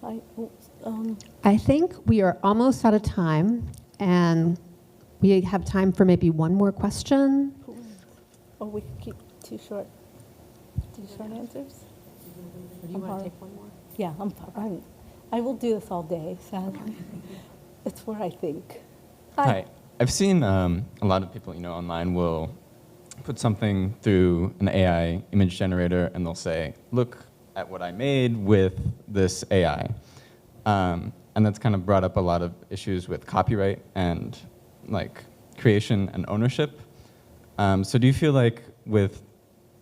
I think we are almost out of time, and we have time for maybe one more question. Oh, we could keep two short answers? Or do you want to take one more? Yeah, I will do this all day, sadly. It's where I think. Hi. I've seen a lot of people, online will put something through an AI image generator and they'll say, look at what I made with this AI. And that's kind of brought up a lot of issues with copyright and like creation and ownership. So do you feel like with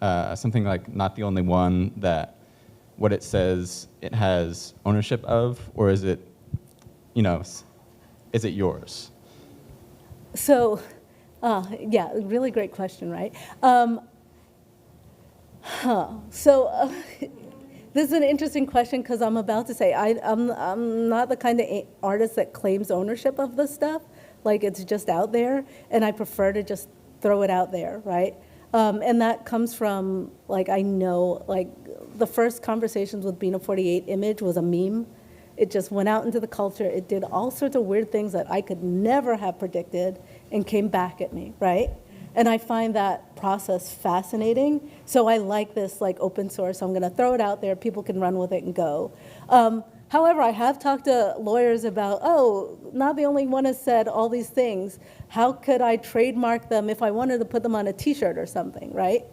something like Not the Only One, that what it says it has ownership of, or is it, is it yours? So, yeah, really great question, right? So this is an interesting question because I'm about to say I'm not the kind of artist that claims ownership of this stuff. Like, it's just out there, and I prefer to just throw it out there, right? And that comes from, like, I know, like, the first conversations with Bina 48 image was a meme. It just went out into the culture. It did all sorts of weird things that I could never have predicted and came back at me, right? And I find that process fascinating. So I like this, like, open source. I'm going to throw it out there. People can run with it and go. However, I have talked to lawyers about, oh, Not the Only One has said all these things. How could I trademark them if I wanted to put them on a T-shirt or something, right?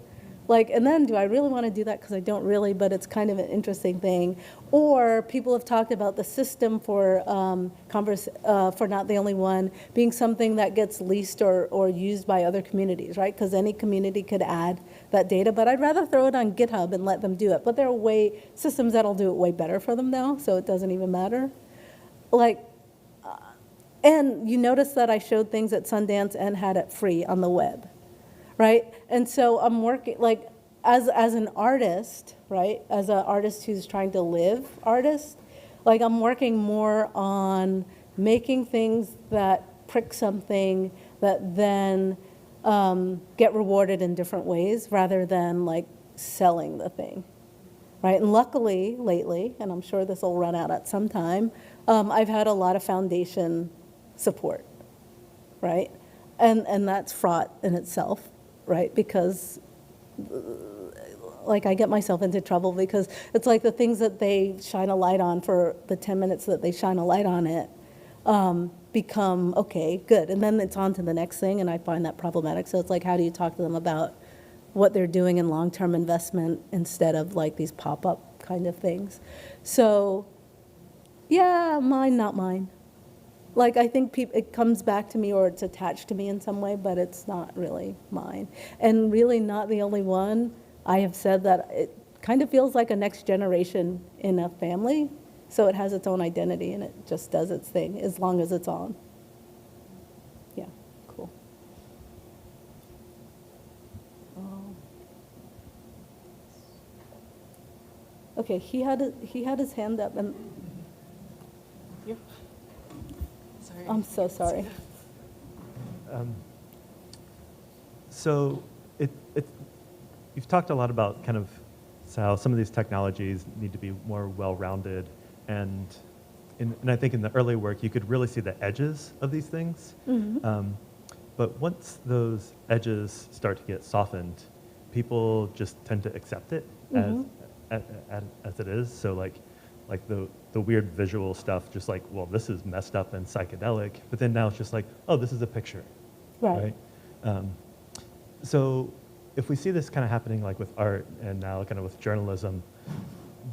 Like, and then do I really want to do that? Because I don't really, but it's kind of an interesting thing. Or people have talked about the system for Not the Only One being something that gets leased or used by other communities, right? Because any community could add that data, but I'd rather throw it on GitHub and let them do it. But there are systems that'll do it way better for them now, so it doesn't even matter. Like, and you notice that I showed things at Sundance and had it free on the web. Right? And so I'm working, like, as an artist, right? As an artist who's trying to live artist, like, I'm working more on making things that prick something that then get rewarded in different ways rather than, like, selling the thing, right? And luckily, lately, and I'm sure this will run out at some time, I've had a lot of foundation support, right? And that's fraught in itself. Right, because like I get myself into trouble because it's like the things that they shine a light on for the 10 minutes that they shine a light on it become, okay, good. And then it's on to the next thing, and I find that problematic. So it's like, how do you talk to them about what they're doing in long-term investment instead of like these pop-up kind of things? So yeah, mine, not mine. Like, I think it comes back to me or it's attached to me in some way, but it's not really mine. And really not the only one. I have said that it kind of feels like a next generation in a family. So it has its own identity and it just does its thing as long as it's on. Yeah, cool. Okay, he had his hand up and. Sorry. I'm so sorry. So you've talked a lot about kind of how some of these technologies need to be more well-rounded, and I think in the early work you could really see the edges of these things. Mm-hmm. But once those edges start to get softened, people just tend to accept it Mm-hmm. as it is. So like the weird visual stuff, just like, well, this is messed up and psychedelic, but then now it's just like, oh, this is a picture, Right. So if we see this kind of happening like with art and now kind of with journalism,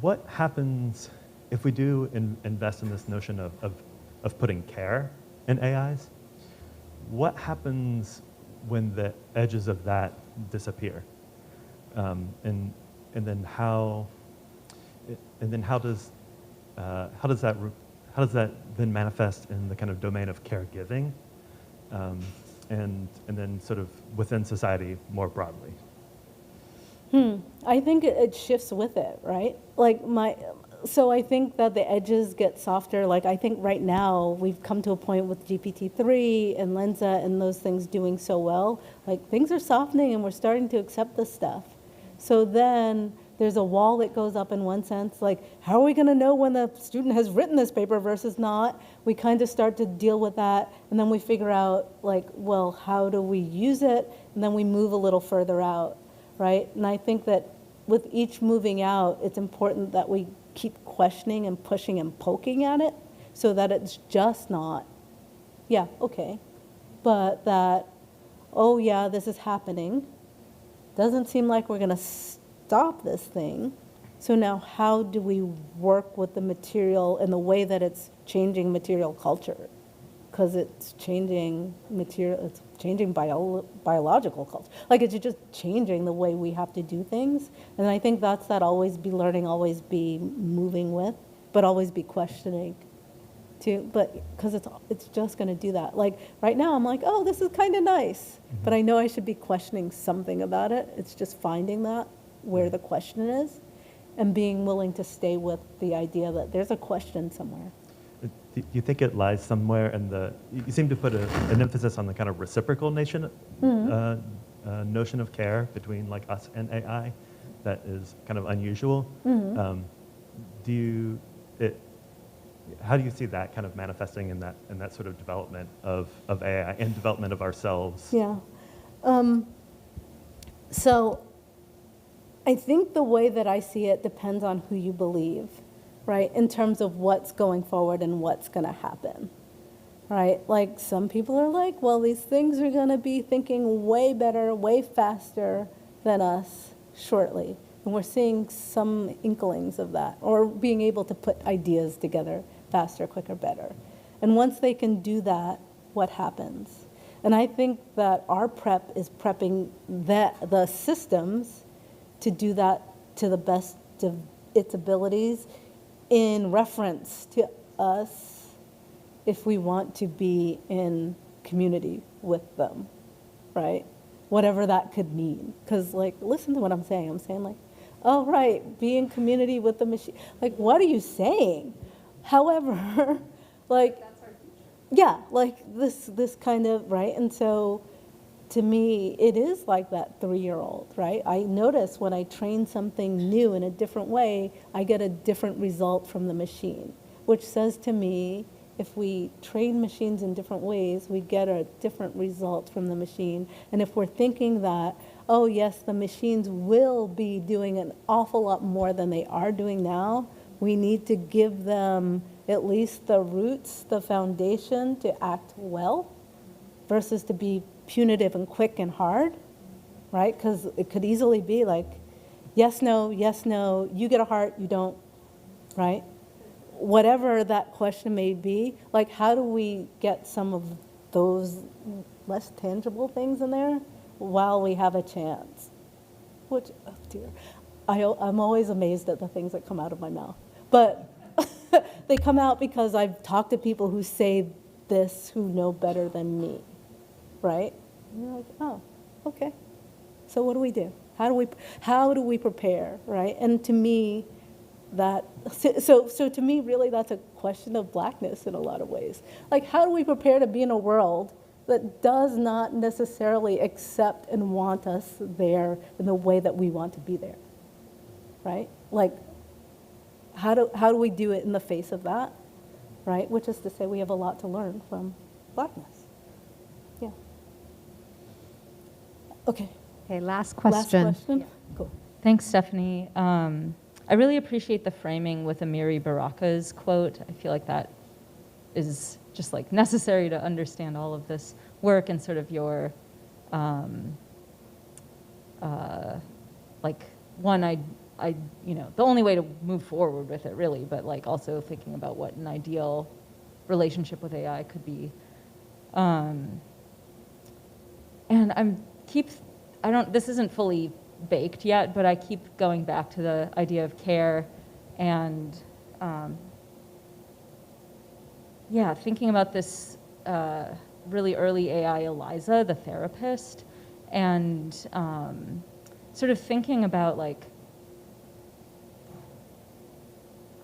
what happens if we do invest in this notion of putting care in AIs? What happens when the edges of that disappear? And then how does that then manifest in the kind of domain of caregiving, and then sort of within society more broadly? I think it shifts with it, right? So I think that the edges get softer. Like, I think right now we've come to a point with GPT-3 and Lensa and those things doing so well. Like, things are softening and we're starting to accept this stuff. So then there's a wall that goes up in one sense. Like, how are we going to know when the student has written this paper versus not? We kind of start to deal with that. And then we figure out, like, well, how do we use it? And then we move a little further out, right? And I think that with each moving out, it's important that we keep questioning and pushing and poking at it so that it's just not, yeah, okay, but that, oh yeah, this is happening. Doesn't seem like we're going to stop this thing. So now how do we work with the material in the way that it's changing material culture? Because it's changing material, it's changing biological culture. Like, it's just changing the way we have to do things. And I think that's that always be learning, always be moving with, but always be questioning too. But because it's just going to do that. Like, right now I'm like, oh, this is kind of nice. Mm-hmm. But I know I should be questioning something about it. It's just finding that where the question is and being willing to stay with the idea that there's a question somewhere. Do you think it lies somewhere in you seem to put an emphasis on the kind of reciprocal notion of care between like us and AI that is kind of unusual. Mm-hmm. How do you see that kind of manifesting in that sort of development of AI and development of ourselves? Yeah. So I think the way that I see it depends on who you believe, right, in terms of what's going forward and what's going to happen, right? Like, some people are like, well, these things are going to be thinking way better, way faster than us shortly. And we're seeing some inklings of that, or being able to put ideas together faster, quicker, better. And once they can do that, what happens? And I think that our prep is prepping the systems to do that to the best of its abilities in reference to us if we want to be in community with them, right? Whatever that could mean. Because, like, listen to what I'm saying. I'm saying, like, oh, right, be in community with the machine. Like, what are you saying? However, like, yeah, like this kind of, right? And so to me, it is like that 3-year-old, right? I notice when I train something new in a different way, I get a different result from the machine, which says to me, if we train machines in different ways, we get a different result from the machine. And if we're thinking that oh yes, the machines will be doing an awful lot more than they are doing now. We need to give them at least the roots, the foundation to act well versus to be punitive and quick and hard, right? Because it could easily be like, yes, no, you get a heart, you don't, right? Whatever that question may be, like how do we get some of those less tangible things in there while we have a chance? Which, oh dear, I'm always amazed at the things that come out of my mouth. But they come out because I've talked to people who say this who know better than me, right? And you're like, oh, okay. So what do we do? How do we prepare, right? And to me, so to me, really, that's a question of blackness in a lot of ways. Like, how do we prepare to be in a world that does not necessarily accept and want us there in the way that we want to be there, right? Like, how do we do it in the face of that, right? Which is to say, we have a lot to learn from blackness. Yeah. Okay. Okay, last question. Last question? Yeah. Cool. Thanks, Stephanie. I really appreciate the framing with Amiri Baraka's quote. I feel like that is just like necessary to understand all of this work and sort of your, like one, you know, the only way to move forward with it really, but like also thinking about what an ideal relationship with AI could be. And this isn't fully baked yet, but I keep going back to the idea of care and yeah, thinking about this really early AI Eliza, the therapist, and sort of thinking about like,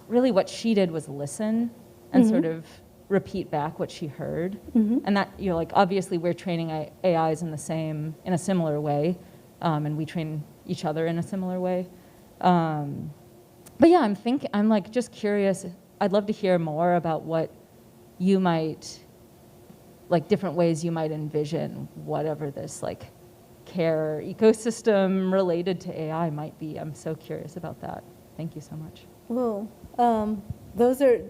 really what she did was listen and sort of repeat back what she heard. And that, you know, like obviously we're training AIs in a similar way, and we train each other in a similar way. But yeah, I'm like just curious. I'd love to hear more about what you might, like different ways you might envision whatever this like care ecosystem related to AI might be. I'm so curious about that. Thank you so much. Well, those are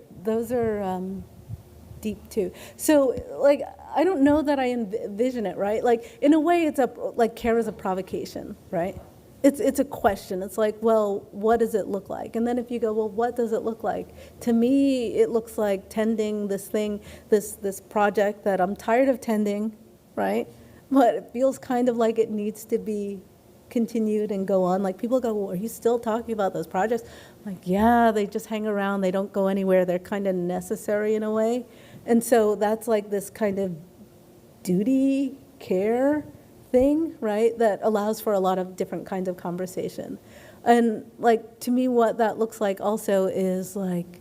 deep too. So like, I don't know that I envision it, right? Like in a way it's like care is a provocation, right? It's a question. It's like, well, what does it look like? And then if you go, well, what does it look like? To me, it looks like tending this thing, this project that I'm tired of tending, right? But it feels kind of like it needs to be continued and go on. Like people go, well, are you still talking about those projects? I'm like, yeah, they just hang around. They don't go anywhere. They're kind of necessary in a way. And so that's like this kind of duty, care thing, right, that allows for a lot of different kinds of conversation. And like, to me, what that looks like also is like,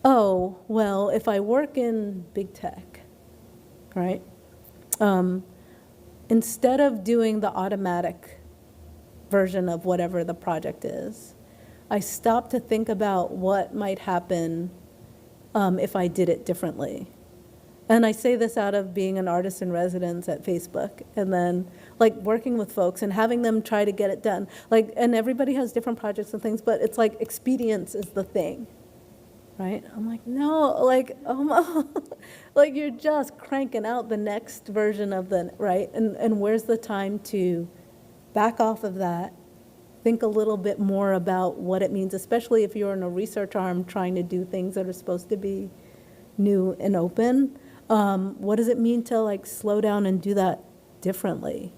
oh, well, if I work in big tech, right, instead of doing the automatic version of whatever the project is, I stop to think about what might happen if I did it differently. And I say this out of being an artist in residence at Facebook, and then like working with folks and having them try to get it done. Like, and everybody has different projects and things, but it's like expedience is the thing, right? I'm like, no, like, like you're just cranking out the next version of the, right? And where's the time to back off of that, think a little bit more about what it means, especially if you're in a research arm trying to do things that are supposed to be new and open. What does it mean to like slow down and do that differently,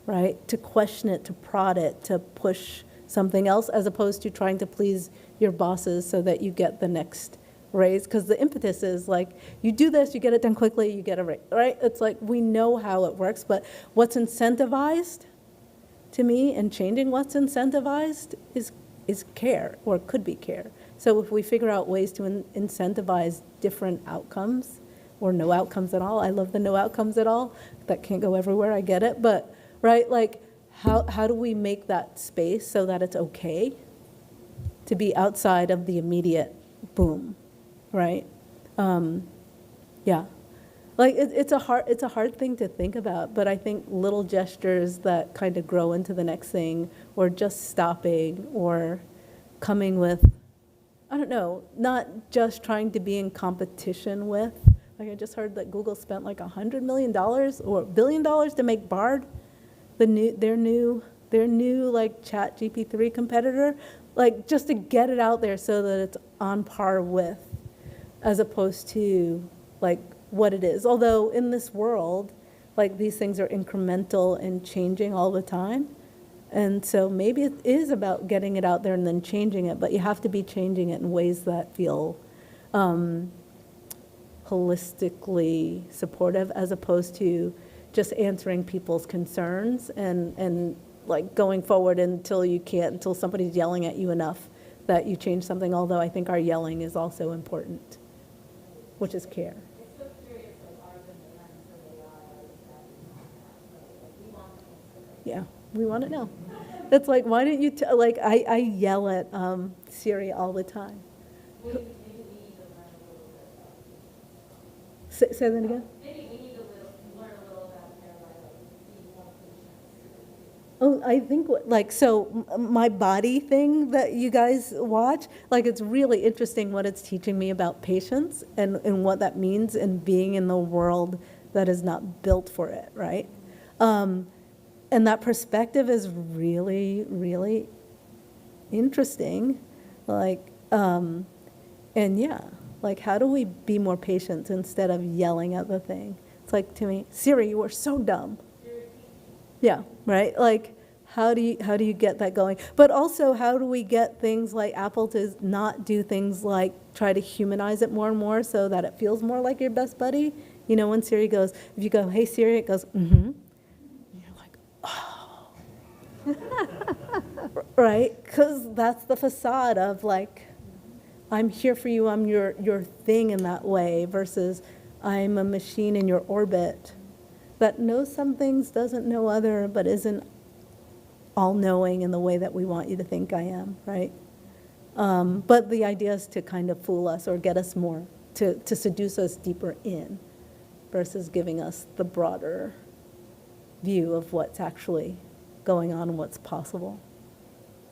right? To question it, to prod it, to push something else, as opposed to trying to please your bosses so that you get the next raise. Because the impetus is like, you do this, you get it done quickly, you get a raise, right? It's like, we know how it works, but what's incentivized to me, and changing what's incentivized is care, or could be care. So if we figure out ways to incentivize different outcomes, or no outcomes at all. I love the no outcomes at all. That can't go everywhere, I get it. But, right, like, how do we make that space so that it's okay to be outside of the immediate boom, right? Yeah. Like it's a hard thing to think about, but I think little gestures that kind of grow into the next thing, or just stopping, or coming with, I don't know, not just trying to be in competition with. Like I just heard that Google spent like $100 million or $1 billion to make Bard, their new like Chat GP3 competitor, like just to get it out there so that it's on par with, as opposed to like what it is. Although in this world, like these things are incremental and changing all the time. And so maybe it is about getting it out there and then changing it, but you have to be changing it in ways that feel holistically supportive, as opposed to just answering people's concerns and like going forward until somebody's yelling at you enough that you change something, although I think our yelling is also important, which is care. Yeah, we want to know. It's like, why don't you, like, I yell at Siri all the time. Say that again? Oh, I think, so my body thing that you guys watch, like, it's really interesting what it's teaching me about patience and what that means in being in the world that is not built for it, right? And that perspective is really, really interesting. Like, and yeah, like, how do we be more patient instead of yelling at the thing? It's like, to me, Siri, you are so dumb. Yeah, right? Like, how do you get that going? But also, how do we get things like Apple to not do things like try to humanize it more and more so that it feels more like your best buddy? You know, when Siri goes, if you go, hey, Siri, it goes, mm-hmm. Right? Because that's the facade of like, I'm here for you, I'm your thing in that way, versus I'm a machine in your orbit that knows some things, doesn't know other, but isn't all-knowing in the way that we want you to think I am, right? But the idea is to kind of fool us or get us more, to seduce us deeper in, versus giving us the broader view of what's actually going on and what's possible,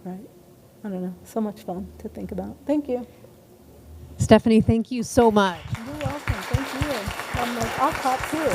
right? I don't know, so much fun to think about. Thank you. Stephanie, thank you so much. You're welcome, thank you. I'm like, I'll clap too.